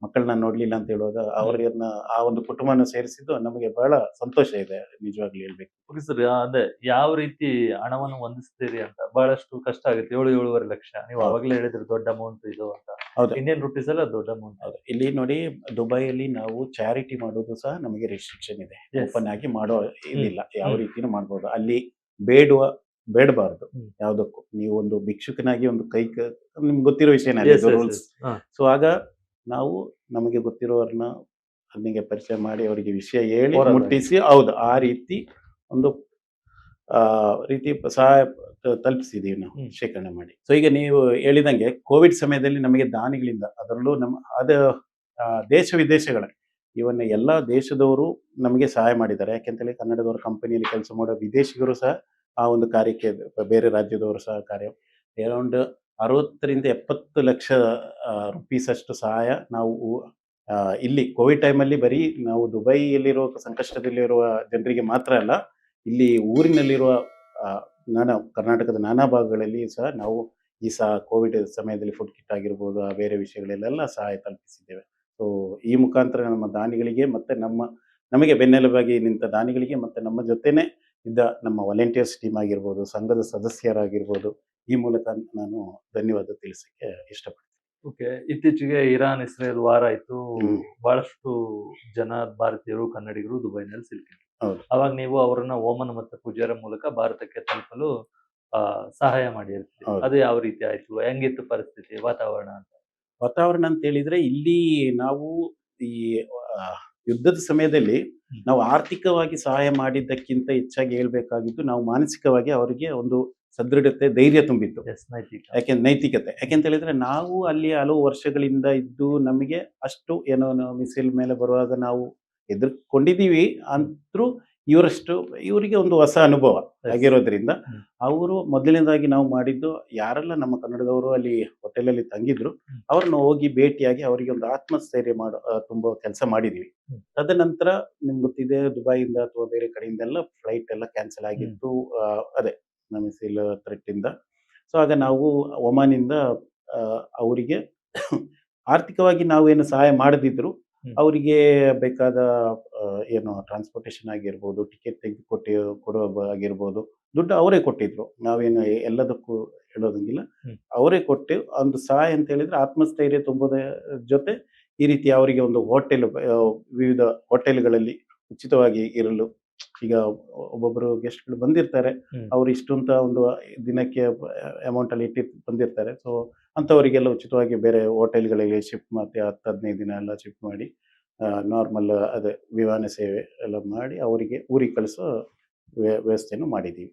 ಮಕ್ಕಳನ್ನ ನೋಡ್ಲಿಲ್ಲ ಅಂತ ಹೇಳುವಾಗ ಅವ್ರನ್ನ ಆ ಒಂದು ಕುಟುಂಬನ ಸೇರಿಸಿದ್ದು ನಮಗೆ ಬಹಳ ಸಂತೋಷ ಇದೆ ನಿಜವಾಗ್ಲೂ ಹೇಳ್ಬೇಕು. Okay sir. ಅದೇ ಯಾವ ರೀತಿ ಹಣವನ್ನು ಹೊಂದಿಸ್ತೀರಿ ಅಂತ ಬಹಳಷ್ಟು ಕಷ್ಟ ಆಗುತ್ತೆ. 7.5 ಲಕ್ಷ ನೀವು ಹೌದು. ಅವಾಗಲೇ ಹೇಳಿದ್ರಿ ದೊಡ್ಡ ಅಮೌಂಟ್ ಇದು ಅಂತ. ಹೌದು. ಇಂಡಿಯನ್ ರುಪೀಸ್ ಅಲ್ಲ ದೊಡ್ಡ ಅಮೌಂಟ್. ಹೌದು. ಇಲ್ಲಿ ನೋಡಿ ದುಬೈಯಲ್ಲಿ ನಾವು ಚಾರಿಟಿ ಮಾಡೋದು ಸಹ ನಮಗೆ ರಿಸ್ಟ್ರಿಕ್ಷನ್ ಇದೆ. Yes. ಓಪನ್ ಆಗಿ ಮಾಡೋ ಇದಿಲ್ಲ. ಯಾವ ಹ್ಮ್. ರೀತಿನೂ ಮಾಡ್ಬೋದು. ಅಲ್ಲಿ ಬೇಡಬಾರ್ದು ಹ್ಮ್. ಯಾವುದಕ್ಕೂ. ನೀವು ಒಂದು ಭಿಕ್ಷುಕನಾಗಿ ಒಂದು ನಿಮ್ಗೆ ಗೊತ್ತಿರೋ ವಿಷಯನೇ ಅದು, Yes, ಇದು yes, ರೂಲ್ಸ್. yes. ಹಾ. ಸೊ ಆಗ ನಾವು ನಮಗೆ ಗೊತ್ತಿರೋರ್ನ ಅಲ್ಲಿಗೆ ಪರಿಚಯ ಮಾಡಿ ಅವರಿಗೆ ವಿಷಯ ಹೇಳಿ Oral ಆಗಿ. ಮುಟ್ಟಿಸಿ, ಹೌದು, ಆ ರೀತಿ ಒಂದು ಆ ರೀತಿ ಸಹಾಯ ತಲುಪಿಸಿದೀವಿ ನಾವು ಹ್ಮ್. ಶೇಖರಣೆ ಮಾಡಿ. ಸೊ ಈಗ ನೀವು ಹೇಳಿದಂಗೆ ಕೋವಿಡ್ ಸಮಯದಲ್ಲಿ ನಮಗೆ ದಾನಿಗಳಿಂದ, ಅದರಲ್ಲೂ ದೇಶ ವಿದೇಶಗಳ ಇವನ್ನ ಎಲ್ಲಾ ದೇಶದವರು ನಮಗೆ ಸಹಾಯ ಮಾಡಿದ್ದಾರೆ. ಯಾಕೆಂತೇಳಿ ಕನ್ನಡದವರ ಕಂಪನಿಯಲ್ಲಿ ಕೆಲಸ ಮಾಡೋ ವಿದೇಶಿಗರು ಸಹ ಆ ಒಂದು ಕಾರ್ಯಕ್ಕೆ, ಬೇರೆ ರಾಜ್ಯದವರು ಸಹ ಕಾರ್ಯ ಅರೌಂಡ್ 60-70 ಲಕ್ಷ ರುಪೀಸ್ ಅಷ್ಟು ಸಹಾಯ ನಾವು ಇಲ್ಲಿ ಕೋವಿಡ್ ಟೈಮಲ್ಲಿ ಬರೀ ನಾವು ದುಬೈಯಲ್ಲಿರುವ ಸಂಕಷ್ಟದಲ್ಲಿರುವ ಜನರಿಗೆ ಮಾತ್ರ ಅಲ್ಲ, ಇಲ್ಲಿ ಊರಿನಲ್ಲಿರುವ ಕರ್ನಾಟಕದ ನಾನಾ ಭಾಗಗಳಲ್ಲಿ ಸಹ ನಾವು ಕೋವಿಡ್ ಸಮಯದಲ್ಲಿ ಫುಡ್ ಕಿಟ್ ಆಗಿರ್ಬೋದು, ಆ ಬೇರೆ ವಿಷಯಗಳಲ್ಲೆಲ್ಲ ಸಹಾಯ ತಲುಪಿಸಿದ್ದೇವೆ. ಸೊ ಈ ಮುಖಾಂತರ ನಮ್ಮ ದಾನಿಗಳಿಗೆ ಮತ್ತೆ ನಮಗೆ ಬೆನ್ನೆಲುಬಾಗಿ ನಿಂತ ದಾನಿಗಳಿಗೆ ಮತ್ತೆ ನಮ್ಮ ಜೊತೆನೆ ಇದ್ದ ನಮ್ಮ ವಾಲಂಟಿಯರ್ಸ್ ಟೀಮ್ ಆಗಿರ್ಬೋದು, ಸಂಘದ ಸದಸ್ಯರಾಗಿರ್ಬೋದು, ಈ ಮೂಲಕ ನಾನು ಧನ್ಯವಾದ ತಿಳಿಸಕ್ಕೆ ಇಷ್ಟಪಡ್ತೀನಿ. ಓಕೆ. ಇತ್ತೀಚೆಗೆ ಇರಾನ್ ಇಸ್ರೇಲ್ ವಾರ ಆಯ್ತು. ಹ್ಮ್. ಬಹಳಷ್ಟು ಜನ ಭಾರತೀಯರು ಕನ್ನಡಿಗರು ದುಬೈನಲ್ಲಿ ಸಿಲುಕಿದ್ರು. ಹೌದು. ಅವಾಗ ನೀವು ಅವರನ್ನ ಓಮನ್ ಮತ್ತು ಪೂಜಾರ ಮೂಲಕ ಭಾರತಕ್ಕೆ ತಲುಪಲು ಸಹಾಯ ಮಾಡಿರ್ತೀರಿ. ಹೌದು. ಅದು ಯಾವ ರೀತಿ ಆಯ್ತು? ಹೆಂಗಿತ್ತು ಪರಿಸ್ಥಿತಿ, ವಾತಾವರಣ ಅಂತ? ವಾತಾವರಣ ಅಂತ ಹೇಳಿದ್ರೆ ಇಲ್ಲಿ ನಾವು ಈ ಆ, ಯುದ್ಧದ ಸಮಯದಲ್ಲಿ ನಾವು ಆರ್ಥಿಕವಾಗಿ ಸಹಾಯ ಮಾಡಿದ್ದಕ್ಕಿಂತ ಹೆಚ್ಚಾಗಿ ಹೇಳ್ಬೇಕಾಗಿದ್ದು ನಾವು ಮಾನಸಿಕವಾಗಿ ಅವರಿಗೆ ಒಂದು ಸದೃಢತೆ, ಧೈರ್ಯ ತುಂಬಿತ್ತು. ಎಸ್, ನೈತಿಕ. ನೈತಿಕತೆ. ಯಾಕೆಂತ ಹೇಳಿದ್ರೆ ನಾವು ಅಲ್ಲಿ ಹಲವು ವರ್ಷಗಳಿಂದ ಇದ್ದು ನಮಗೆ ಅಷ್ಟು ಏನೋ ಮಿಸೈಲ್ ಮೇಲೆ ಬರುವಾಗ ನಾವು ಎದುರ್ಕೊಂಡಿದ್ದೀವಿ ಅಂದ್ರೂ ಇವರಿಗೆ ಒಂದು ಹೊಸ ಅನುಭವ ಆಗಿರೋದ್ರಿಂದ ಹ್ಮ್. ಅವರು ಮೊದಲನೇದಾಗಿ ನಾವು ಮಾಡಿದ್ದು, ಯಾರೆಲ್ಲ ನಮ್ಮ ಕನ್ನಡದವರು ಅಲ್ಲಿ ಹೋಟೆಲಲ್ಲಿ ತಂಗಿದ್ರು ಅವ್ರನ್ನ ಹೋಗಿ ಭೇಟಿಯಾಗಿ ಅವರಿಗೆ ಒಂದು ಆತ್ಮಸ್ಥೈರ್ಯ ತುಂಬೋ ಕೆಲಸ ಮಾಡಿದೀವಿ. ಹ್ಮ್. ತದನಂತರ ನಿಮ್ಗೆ ಗೊತ್ತಿದೆ, ದುಬೈಯಿಂದ ಅಥವಾ ಬೇರೆ ಕಡೆಯಿಂದೆಲ್ಲ ಫ್ಲೈಟ್ ಎಲ್ಲ ಕ್ಯಾನ್ಸಲ್ ಆಗಿತ್ತು. ಅದೇ ಮಿಸೈಲ್ ಥ್ರೆಟ್ ಇಂದ. ಸೊ ಆಗ ನಾವು ಒಮಾನಿಂದ ಅವರಿಗೆ ಆರ್ಥಿಕವಾಗಿ ನಾವೇನು ಸಹಾಯ ಮಾಡದಿದ್ರು ಅವರಿಗೆ ಬೇಕಾದ ಏನು ಟ್ರಾನ್ಸ್ಪೋರ್ಟೇಷನ್ ಆಗಿರ್ಬೋದು, ಟಿಕೆಟ್ ಕೊಡುವ ಆಗಿರ್ಬೋದು, ದುಡ್ಡು ಅವರೇ ಕೊಟ್ಟಿದ್ರು. ನಾವೇನು ಎಲ್ಲದಕ್ಕೂ ಹೇಳೋದಂಗಿಲ್ಲ, ಅವರೇ ಕೊಟ್ಟು ಒಂದು ಸಹಾಯ ಅಂತ ಹೇಳಿದ್ರೆ ಆತ್ಮಸ್ಥೈರ್ಯ ತುಂಬೋದ ಜೊತೆ ಈ ರೀತಿ ಅವರಿಗೆ ಒಂದು ವಿವಿಧ ಹೋಟೆಲ್ಗಳಲ್ಲಿ ಉಚಿತವಾಗಿ ಇರಲು. ಈಗ ಒಬ್ಬೊಬ್ಬರು ಗೆಸ್ಟ್ಗಳು ಬಂದಿರ್ತಾರೆ, ಅವ್ರು ಇಷ್ಟು ಅಂತ ಒಂದು ದಿನಕ್ಕೆ ಅಮೌಂಟ್ ಅಲ್ಲಿ ಬಂದಿರ್ತಾರೆ. ಸೊ ಅಂಥವರಿಗೆಲ್ಲ ಉಚಿತವಾಗಿ ಬೇರೆ ಹೋಟೆಲ್ಗಳಿಗೆ ಶಿಫ್ಟ್ ಮಾಡಿ 10-15 ದಿನ ಎಲ್ಲ ಶಿಫ್ಟ್ ಮಾಡಿ ನಾರ್ಮಲ್ ಅದೇ ವಿಮಾನ ಸೇವೆ ಎಲ್ಲ ಮಾಡಿ ಅವರಿಗೆ ಊರಿಗೆ ಕಳಿಸೋ ವ್ಯವಸ್ಥೆಯನ್ನು ಮಾಡಿದ್ದೀವಿ.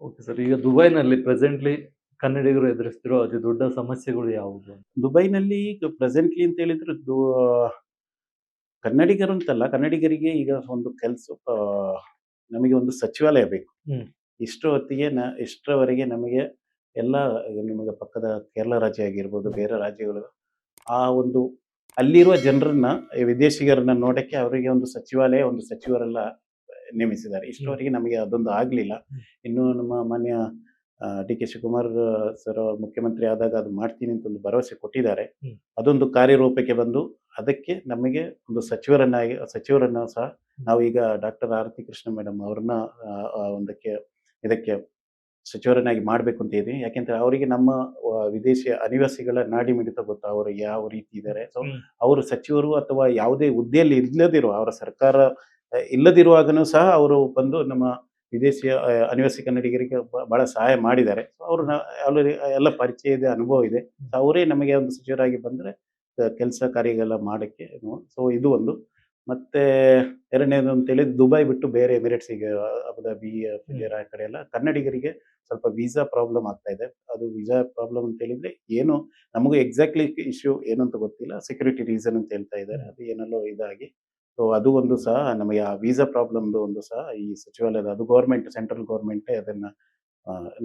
Okay sir. ಈಗ ದುಬೈನಲ್ಲಿ ಪ್ರೆಸೆಂಟ್ಲಿ ಕನ್ನಡಿಗರು ಎದುರಿಸ್ತಿರೋ ಅತಿ ದೊಡ್ಡ ಸಮಸ್ಯೆಗಳು ಯಾವುದು? ದುಬೈನಲ್ಲಿ ಈಗ ಪ್ರೆಸೆಂಟ್ಲಿ ಅಂತ ಹೇಳಿದ್ರೆ ಕನ್ನಡಿಗರು ಅಂತಲ್ಲ, ಕನ್ನಡಿಗರಿಗೆ ಈಗ ಒಂದು ನಮಗೆ ಒಂದು ಸಚಿವಾಲಯ ಬೇಕು. ಇಷ್ಟರವರೆಗೆ ನಮಗೆ ಎಲ್ಲ ನಿಮಗೆ ಪಕ್ಕದ ಕೇರಳ ರಾಜ್ಯ ಆಗಿರ್ಬೋದು, ಬೇರೆ ರಾಜ್ಯಗಳು ಆ ಒಂದು ಅಲ್ಲಿರುವ ಜನರನ್ನ, ವಿದೇಶಿಗರನ್ನ ನೋಡಕ್ಕೆ ಅವರಿಗೆ ಒಂದು ಸಚಿವಾಲಯ, ಒಂದು ಸಚಿವರೆಲ್ಲ ನೇಮಿಸಿದ್ದಾರೆ. ಇಷ್ಟರವರೆಗೆ ನಮಗೆ ಅದೊಂದು ಆಗ್ಲಿಲ್ಲ. ಇನ್ನು ನಮ್ಮ ಮಾನ್ಯ ಡಿ.ಕೆ. ಶಿವಕುಮಾರ್ ಸರ್ ಮುಖ್ಯಮಂತ್ರಿ ಆದಾಗ ಅದು ಮಾಡ್ತೀನಿ ಅಂತ ಒಂದು ಭರವಸೆ ಕೊಟ್ಟಿದ್ದಾರೆ. ಅದೊಂದು ಕಾರ್ಯರೂಪಕ್ಕೆ ಬಂದು ಅದಕ್ಕೆ ನಮಗೆ ಒಂದು ಸಚಿವರನ್ನ ಸಹ ನಾವೀಗ ಡಾಕ್ಟರ್ ಆರತಿ ಕೃಷ್ಣ ಮೇಡಮ್ ಅವ್ರನ್ನ ಇದಕ್ಕೆ ಸಚಿವರನ್ನಾಗಿ ಮಾಡಬೇಕು ಅಂತ ಇದ್ದೀವಿ. ಯಾಕೆಂದ್ರೆ ಅವರಿಗೆ ನಮ್ಮ ವಿದೇಶಿ ಅನಿವಾಸಿಗಳ ನಾಡಿ ಮಿಡಿತ ಗೊತ್ತು, ಅವರು ಯಾವ ರೀತಿ ಇದ್ದಾರೆ. ಸೊ ಅವರು ಸಚಿವರು ಅಥವಾ ಯಾವುದೇ ಹುದ್ದೆಯಲ್ಲಿ ಇಲ್ಲದಿರುವ, ಅವರ ಸರ್ಕಾರ ಇಲ್ಲದಿರುವಾಗನೂ ಸಹ ಅವರು ಬಂದು ನಮ್ಮ ವಿದೇಶಿ ಅನಿವಾಸಿ ಕನ್ನಡಿಗರಿಗೆ ಬಹಳ ಸಹಾಯ ಮಾಡಿದ್ದಾರೆ. ಅವ್ರನ್ನ ಎಲ್ಲ ಪರಿಚಯ ಇದೆ, ಅನುಭವ ಇದೆ. ಅವರೇ ನಮಗೆ ಒಂದು ಸಚಿವರಾಗಿ ಬಂದರೆ ಕೆಲಸ ಕಾರ್ಯಗೆಲ್ಲ ಮಾಡೋಕ್ಕೆ. ಸೊ ಇದು ಒಂದು. ಮತ್ತೆ ಎರಡನೇದು ಅಂತೇಳಿ ದುಬೈ ಬಿಟ್ಟು ಬೇರೆ ಎಮಿರೇಟ್ಸಿಗೆ, ಅಬುದಾಬಿ, ಫುಜೇರಾ ಆ ಕಡೆ ಎಲ್ಲ ಕನ್ನಡಿಗರಿಗೆ ಸ್ವಲ್ಪ ವೀಸಾ ಪ್ರಾಬ್ಲಮ್ ಆಗ್ತಾ ಇದೆ. ಅದು ವೀಸಾ ಪ್ರಾಬ್ಲಮ್ ಅಂತ ಹೇಳಿದ್ರೆ ಏನು ನಮಗೂ ಎಕ್ಸಾಕ್ಟ್ಲಿ ಇಶ್ಯೂ ಏನು ಅಂತ ಗೊತ್ತಿಲ್ಲ. ಸೆಕ್ಯೂರಿಟಿ ರೀಸನ್ ಅಂತ ಹೇಳ್ತಾ ಇದ್ದಾರೆ. ಅದು ಏನೆಲ್ಲೋ ಇದಾಗಿ, ಸೊ ಅದು ಒಂದು ಸಹ ನಮಗೆ ಆ ವೀಸಾ ಪ್ರಾಬ್ಲಮ್ದು ಒಂದು ಸಹ ಈ ಸಚಿವಾಲಯದ, ಅದು ಸೆಂಟ್ರಲ್ ಗೌರ್ಮೆಂಟೇ ಅದನ್ನ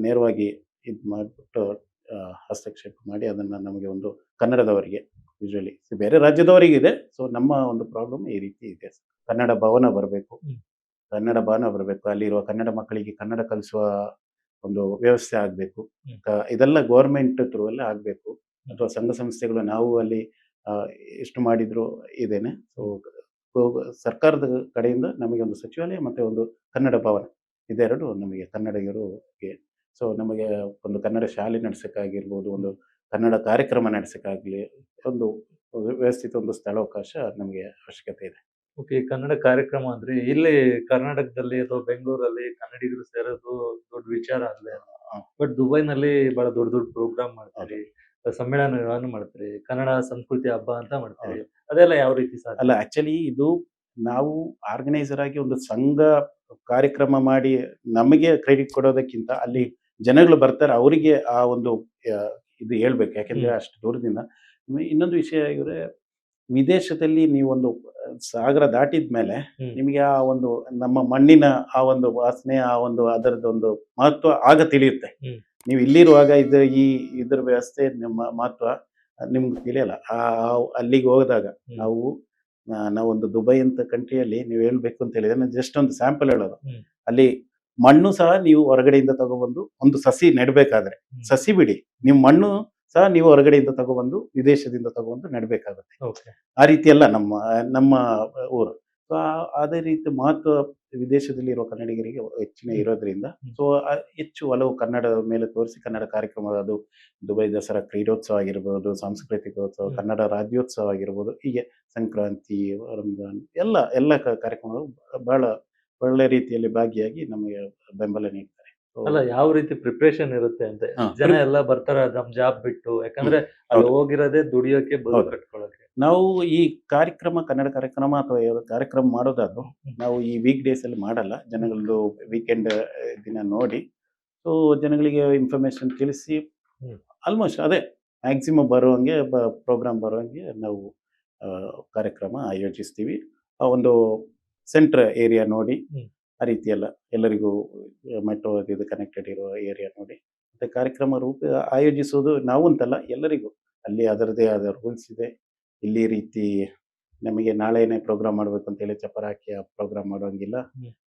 ನೇರವಾಗಿ ಇದು ಮಾಡಿಬಿಟ್ಟು ಹಸ್ತಕ್ಷೇಪ ಮಾಡಿ ಅದನ್ನ ನಮಗೆ ಒಂದು ಕನ್ನಡದವರಿಗೆ, ಯೂಶುವಲಿ ಬೇರೆ ರಾಜ್ಯದವರಿಗೆ ಇದೆ. ಸೊ ನಮ್ಮ ಒಂದು ಪ್ರಾಬ್ಲಮ್ ಈ ರೀತಿ ಇದೆ. ಕನ್ನಡ ಭವನ ಬರಬೇಕು, ಕನ್ನಡ ಭವನ ಬರಬೇಕು, ಅಲ್ಲಿರುವ ಕನ್ನಡ ಮಕ್ಕಳಿಗೆ ಕನ್ನಡ ಕಲಿಸುವ ಒಂದು ವ್ಯವಸ್ಥೆ ಆಗಬೇಕು. ಇದೆಲ್ಲ ಗೌರ್ಮೆಂಟ್ ಥ್ರೂ ಎಲ್ಲ ಆಗಬೇಕು, ಅಥವಾ ಸಂಘ ಸಂಸ್ಥೆಗಳು ನಾವು ಅಲ್ಲಿ ಎಷ್ಟು ಮಾಡಿದ್ರು ಇದೇನೆ. ಸೊ ಸರ್ಕಾರದ ಕಡೆಯಿಂದ ನಮಗೆ ಒಂದು ಸಚಿವಾಲಯ ಮತ್ತು ಒಂದು ಕನ್ನಡ ಭವನ, ಇದೆರಡು ನಮಗೆ ಕನ್ನಡಿಗರಿಗೆ. ಸೊ ನಮಗೆ ಒಂದು ಕನ್ನಡ ಶಾಲೆ ನಡೆಸೋಕ್ಕಾಗಿರ್ಬೋದು, ಒಂದು ಕನ್ನಡ ಕಾರ್ಯಕ್ರಮ ನಡೆಸೋಕ್ಕಾಗಲಿ, ಒಂದು ವ್ಯವಸ್ಥಿತ ಒಂದು ಸ್ಥಳಾವಕಾಶ ನಮಗೆ ಅವಶ್ಯಕತೆ ಇದೆ. ಓಕೆ, ಕನ್ನಡ ಕಾರ್ಯಕ್ರಮ ಅಂದ್ರೆ ಇಲ್ಲಿ ಕರ್ನಾಟಕದಲ್ಲಿ ಅಥವಾ ಬೆಂಗಳೂರಲ್ಲಿ ಕನ್ನಡಿಗರು ಸೇರೋದು ದೊಡ್ಡ ವಿಚಾರ ಅಲ್ಲ. ಬಟ್ ದುಬೈನಲ್ಲಿ ಬಹಳ ದೊಡ್ಡ ದೊಡ್ಡ ಪ್ರೋಗ್ರಾಮ್ ಮಾಡ್ತಾರೆ, ಸಮ್ಮೇಳನಗಳನ್ನು ಮಾಡ್ತಾರೆ, ಕನ್ನಡ ಸಂಸ್ಕೃತಿ ಹಬ್ಬ ಅಂತ ಮಾಡ್ತಾರೆ. ಅದೆಲ್ಲ ಯಾವ ರೀತಿ ಸಾಧ್ಯ? ಅಲ್ಲ, ಆಕ್ಚುಲಿ ಇದು ನಾವು ಆರ್ಗನೈಸರ್ ಆಗಿ ಒಂದು ಸಂಘ ಕಾರ್ಯಕ್ರಮ ಮಾಡಿ ನಮಗೆ ಕ್ರೆಡಿಟ್ ಕೊಡೋದಕ್ಕಿಂತ ಅಲ್ಲಿ ಜನಗಳು ಬರ್ತಾರೆ, ಅವರಿಗೆ ಆ ಒಂದು ಇದು ಹೇಳ್ಬೇಕು. ಯಾಕೆಂದ್ರೆ ಅಷ್ಟು ದೂರದಿಂದ. ಇನ್ನೊಂದು ವಿಷಯ ಇವ್ರೆ, ವಿದೇಶದಲ್ಲಿ ನೀವೊಂದು ಸಾಗರ ದಾಟಿದ ಮೇಲೆ ನಿಮಗೆ ಆ ಒಂದು ನಮ್ಮ ಮಣ್ಣಿನ ಆ ಒಂದು ವಾಸನೆ, ಆ ಒಂದು ಅದರದೊಂದು ಮಹತ್ವ ಆಗ ತಿಳಿಯುತ್ತೆ. ನೀವು ಇಲ್ಲಿರುವಾಗ ಇದ್ರ ವ್ಯವಸ್ಥೆ ನಿಮ್ಮ ಮಹತ್ವ ನಿಮ್ಗೆ ತಿಳಿಯಲ್ಲ. ಅಲ್ಲಿಗೆ ಹೋದಾಗ ನಾವೊಂದು ದುಬೈ ಅಂತ ಕಂಟ್ರಿಯಲ್ಲಿ ನೀವು ಹೇಳ್ಬೇಕು ಅಂತ ಹೇಳಿದ್ರೆ, ನಾನು ಜಸ್ಟ್ ಒಂದು ಸ್ಯಾಂಪಲ್ ಹೇಳೋದು. ಅಲ್ಲಿ ಮಣ್ಣು ಸಹ ನೀವು ಹೊರಗಡೆಯಿಂದ ತಗೊಬಂದು ಒಂದು ಸಸಿ ನೆಡ್ಬೇಕಾದ್ರೆ, ಸಸಿ ಬಿಡಿ, ನಿಮ್ಮ ಮಣ್ಣು ಸಹ ನೀವು ಹೊರಗಡೆಯಿಂದ ತಗೊಬಂದು ವಿದೇಶದಿಂದ ತಗೊಬಂದು ನೆಡ್ಬೇಕಾಗುತ್ತೆ. ಆ ರೀತಿ ಎಲ್ಲ ನಮ್ಮ ಊರು. ಸೊ ಅದೇ ರೀತಿ ಮಹತ್ವ ವಿದೇಶದಲ್ಲಿ ಇರುವ ಕನ್ನಡಿಗರಿಗೆ ಹೆಚ್ಚಿನ ಇರೋದ್ರಿಂದ, ಸೊ ಹೆಚ್ಚು ಒಲವು ಕನ್ನಡದ ಮೇಲೆ ತೋರಿಸಿ ಕನ್ನಡ ಕಾರ್ಯಕ್ರಮ, ಅದು ದುಬೈ ದಸರಾ ಕ್ರೀಡೋತ್ಸವ ಆಗಿರ್ಬೋದು, ಸಾಂಸ್ಕೃತಿಕೋತ್ಸವ, ಕನ್ನಡ ರಾಜ್ಯೋತ್ಸವ ಆಗಿರ್ಬೋದು, ಹೀಗೆ ಸಂಕ್ರಾಂತಿ, ರಂಜಾನ್ ಎಲ್ಲ ಕಾರ್ಯಕ್ರಮಗಳು ಬಹಳ ಒಳ್ಳೆ ರೀತಿಯಲ್ಲಿ ಭಾಗಿಯಾಗಿ ನಮಗೆ ಬೆಂಬಲ ನೀಡ್ತಾರೆ. ಅಲ್ಲ, ಯಾವ ರೀತಿ ಪ್ರಿಪರೇಷನ್ ಇರುತ್ತೆ ಅಂತ ಜನ ಎಲ್ಲ ಬರ್ತಾರ ನಮ್ ಜಾಬ್ ಬಿಟ್ಟು? ಯಾಕಂದ್ರೆ ಅಲ್ಲಿ ಹೋಗಿರೋದೇ ದುಡಿಯೋಕೆ, ಬದುಕು ಕಟ್ಕೊಳ್ಳೋಕೆ. ನಾವು ಈ ಕನ್ನಡ ಕಾರ್ಯಕ್ರಮ ಅಥವಾ ಯಾವ್ದು ಕಾರ್ಯಕ್ರಮ ಮಾಡೋದಾದ್ರು ನಾವು ಈ ವೀಕ್ ಡೇಸ್ ಅಲ್ಲಿ ಮಾಡಲ್ಲ. ಜನಗಳದ್ದು ವೀಕೆಂಡ್ ದಿನ ನೋಡಿ, ಸೊ ಜನಗಳಿಗೆ ಇನ್ಫಾರ್ಮೇಶನ್ ತಿಳಿಸಿ ಆಲ್ಮೋಸ್ಟ್ ಅದೇ ಮ್ಯಾಕ್ಸಿಮಮ್ ಬರುವಂಗೆ ಪ್ರೋಗ್ರಾಮ್ ಬರುವಂಗೆ ನಾವು ಕಾರ್ಯಕ್ರಮ ಆಯೋಜಿಸ್ತೀವಿ. ಆ ಒಂದು ಸೆಂಟ್ರ್ ಏರಿಯಾ ನೋಡಿ, ಆ ರೀತಿ ಎಲ್ಲ ಎಲ್ಲರಿಗೂ ಮೆಟ್ರೋ ಇದು ಕನೆಕ್ಟೆಡ್ ಇರುವ ಏರಿಯಾ ನೋಡಿ ಮತ್ತೆ ಕಾರ್ಯಕ್ರಮ ಆಯೋಜಿಸೋದು ನಾವು ಅಂತಲ್ಲ, ಎಲ್ಲರಿಗೂ ಅಲ್ಲಿ ಅದರದೇ ಆದ ರೂಲ್ಸ್ ಇದೆ. ಇಲ್ಲಿ ರೀತಿ ನಮಗೆ ನಾಳೆನೇ ಪ್ರೋಗ್ರಾಮ್ ಮಾಡ್ಬೇಕು ಅಂತ ಹೇಳಿ ಚಪ್ಪರ ಹಾಕಿ ಆ ಪ್ರೋಗ್ರಾಮ್ ಮಾಡುವಂಗಿಲ್ಲ.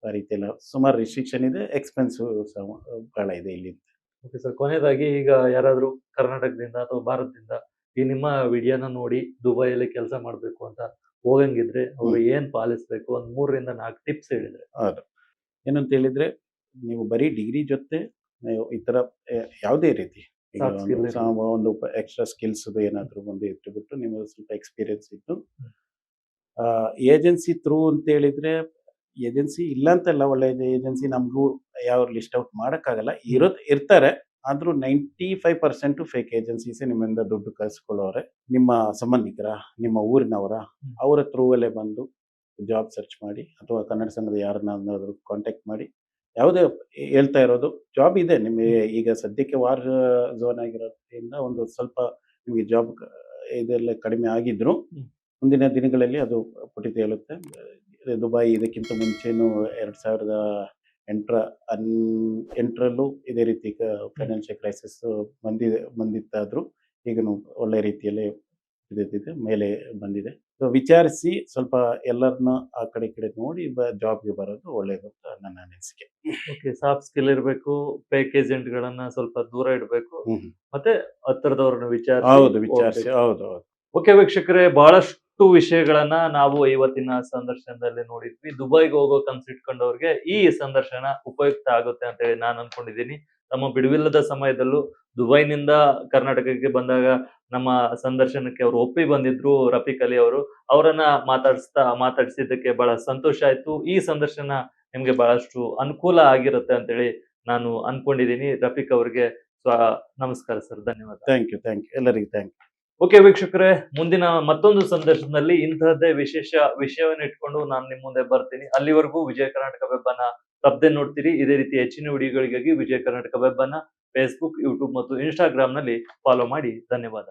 ಆ ರೀತಿ ಎಲ್ಲ ಸುಮಾರು ರಿಸ್ಟ್ರಿಕ್ಷನ್ ಇದೆ, ಎಕ್ಸ್ಪೆನ್ಸಿವ್ ಬಹಳ ಇದೆ ಇಲ್ಲಿ. ಓಕೆ ಸರ್, ಕೊನೆಯದಾಗಿ ಈಗ ಯಾರಾದ್ರೂ ಕರ್ನಾಟಕದಿಂದ ಅಥವಾ ಭಾರತದಿಂದ ಈ ನಿಮ್ಮ ವಿಡಿಯೋನ ನೋಡಿ ದುಬೈಯಲ್ಲಿ ಕೆಲಸ ಮಾಡ್ಬೇಕು ಅಂತ ಹೋಗಂಗಿದ್ರೆ ಅವ್ರು ಏನ್ ಪಾಲಿಸ್ಬೇಕು? ಒಂದ್ 3-4 ಟಿಪ್ಸ್ ಹೇಳಿದ್ರೆ. ಹೌದು, ಏನಂತ ಹೇಳಿದ್ರೆ, ನೀವು ಬರೀ ಡಿಗ್ರಿ ಜೊತೆ ನೀವು ಈ ತರ ಯಾವುದೇ ರೀತಿ ಒಂದು ಎಕ್ಸ್ಟ್ರಾ ಸ್ಕಿಲ್ಸ್ ಏನಾದ್ರು ಒಂದು ಇಟ್ಬಿಟ್ಟು ನಿಮಗೆ ಸ್ವಲ್ಪ ಎಕ್ಸ್ಪೀರಿಯನ್ಸ್ ಇತ್ತು, ಏಜೆನ್ಸಿ ಥ್ರೂ ಅಂತ ಹೇಳಿದ್ರೆ, ಏಜೆನ್ಸಿ ಇಲ್ಲ ಅಂತಲ್ಲ, ಒಳ್ಳೆ ಏಜೆನ್ಸಿ ನಮಗೂ ಯಾವ ಲಿಸ್ಟ್ ಔಟ್ ಮಾಡೋಕ್ಕಾಗಲ್ಲ, ಇರ್ತಾರೆ. ಆದ್ರೂ 95% ಫೇಕ್ ಏಜೆನ್ಸೀಸ್ ನಿಮ್ಮಿಂದ ದುಡ್ಡು ಕಳಿಸ್ಕೊಳ್ಳೋರೆ. ನಿಮ್ಮ ಸಂಬಂಧಿಕರ, ನಿಮ್ಮ ಊರಿನವರ, ಅವರ ಥ್ರೂ ಅಲ್ಲೇ ಬಂದು ಜಾಬ್ ಸರ್ಚ್ ಮಾಡಿ, ಅಥವಾ ಕನ್ನಡ ಸಂಘದ ಯಾರನ್ನಾದ್ರೂ ಕಾಂಟ್ಯಾಕ್ಟ್ ಮಾಡಿ. ಯಾವುದೇ ಹೇಳ್ತಾ ಇರೋದು ಜಾಬ್ ಇದೆ ನಿಮಗೆ. ಈಗ ಸದ್ಯಕ್ಕೆ ವಾರ್ ಝೋನ್ ಆಗಿರೋದ್ರಿಂದ ಒಂದು ಸ್ವಲ್ಪ ನಿಮಗೆ ಜಾಬ್ ಇದೆಲ್ಲ ಕಡಿಮೆ ಆಗಿದ್ರು, ಮುಂದಿನ ದಿನಗಳಲ್ಲಿ ಅದು ಪುಟಿತ ಹೇಳುತ್ತೆ. ದುಬೈ ಇದಕ್ಕಿಂತ ಮುಂಚೆನೂ 2008ರಲ್ಲೂ ಇದೇ ರೀತಿ ಫೈನಾನ್ಷಿಯಲ್ ಕ್ರೈಸಿಸ್ ಬಂದಿತ್ತಾದ್ರೂ ಈಗನು ಒಳ್ಳೆ ರೀತಿಯಲ್ಲಿ ಇದಿದೆ, ಮೇಲೆ ಬಂದಿದೆ. ಸೊ ವಿಚಾರಿಸಿ ಸ್ವಲ್ಪ ಎಲ್ಲರನ್ನ ಆ ಕಡೆ ನೋಡಿ ಜಾಬ್ಗೆ ಬರೋದು ಒಳ್ಳೇದು ಅಂತ ನನ್ನ ಅನಿಸಿಕೆ. ಓಕೆ, ಸಾಫ್ಟ್ ಸ್ಕಿಲ್ ಇರಬೇಕು, ಫೇಕ್ ಏಜೆಂಟ್ ಗಳನ್ನ ಸ್ವಲ್ಪ ದೂರ ಇಡಬೇಕು, ಮತ್ತೆ ಹತ್ತಿರದವ್ರನ್ನ ವಿಚಾರಿಸಿ. ಹೌದು. ಓಕೆ ವೀಕ್ಷಕರೇ, ಬಹಳಷ್ಟು ವಿಷಯಗಳನ್ನ ನಾವು ಇವತ್ತಿನ ಸಂದರ್ಶನದಲ್ಲಿ ನೋಡಿದ್ವಿ. ದುಬೈಗೆ ಹೋಗೋ ಕನ್ಸು ಇಟ್ಕೊಂಡವ್ರಿಗೆ ಈ ಸಂದರ್ಶನ ಉಪಯುಕ್ತ ಆಗುತ್ತೆ ಅಂತ ಹೇಳಿ ನಾನು ಅನ್ಕೊಂಡಿದ್ದೀನಿ. ನಮ್ಮ ಬಿಡುವಿಲ್ಲದ ಸಮಯದಲ್ಲೂ ದುಬೈನಿಂದ ಕರ್ನಾಟಕಕ್ಕೆ ಬಂದಾಗ ನಮ್ಮ ಸಂದರ್ಶನಕ್ಕೆ ಅವರು ಒಪ್ಪಿ ಬಂದಿದ್ರು. ರಫೀಕ್ ಅಲಿ ಅವರನ್ನ ಮಾತಾಡಿಸಿದ್ದಕ್ಕೆ ಬಹಳ ಸಂತೋಷ ಆಯ್ತು. ಈ ಸಂದರ್ಶನ ನಿಮ್ಗೆ ಬಹಳಷ್ಟು ಅನುಕೂಲ ಆಗಿರುತ್ತೆ ಅಂತ ಹೇಳಿ ನಾನು ಅನ್ಕೊಂಡಿದ್ದೀನಿ. ರಫೀಕ್ ಅವರಿಗೆ ನಮಸ್ಕಾರ ಸರ್, ಧನ್ಯವಾದ. ಥ್ಯಾಂಕ್ ಯು ಎಲ್ಲರಿಗೂ ಥ್ಯಾಂಕ್ ಯು. ಓಕೆ ವೀಕ್ಷಕರೇ, ಮುಂದಿನ ಮತ್ತೊಂದು ಸಂದರ್ಶನದಲ್ಲಿ ಇಂತಹದ್ದೇ ವಿಶೇಷ ವಿಷಯವನ್ನು ಇಟ್ಕೊಂಡು ನಾನು ನಿಮ್ಮ ಮುಂದೆ ಬರ್ತೀನಿ. ಅಲ್ಲಿವರೆಗೂ ವಿಜಯ ಕರ್ನಾಟಕ ವೆಬ್ ಅನ್ನ ತಪ್ಪದೆ ನೋಡ್ತೀರಿ. ಇದೇ ರೀತಿ ಹೆಚ್ಚಿನ ವಿಡಿಯೋಗಳಿಗಾಗಿ ವಿಜಯ ಕರ್ನಾಟಕ ವೆಬ್ ಅನ್ನ ಫೇಸ್ಬುಕ್, ಯೂಟ್ಯೂಬ್ ಮತ್ತು ಇನ್ಸ್ಟಾಗ್ರಾಮ್ ನಲ್ಲಿ ಫಾಲೋ ಮಾಡಿ. ಧನ್ಯವಾದ.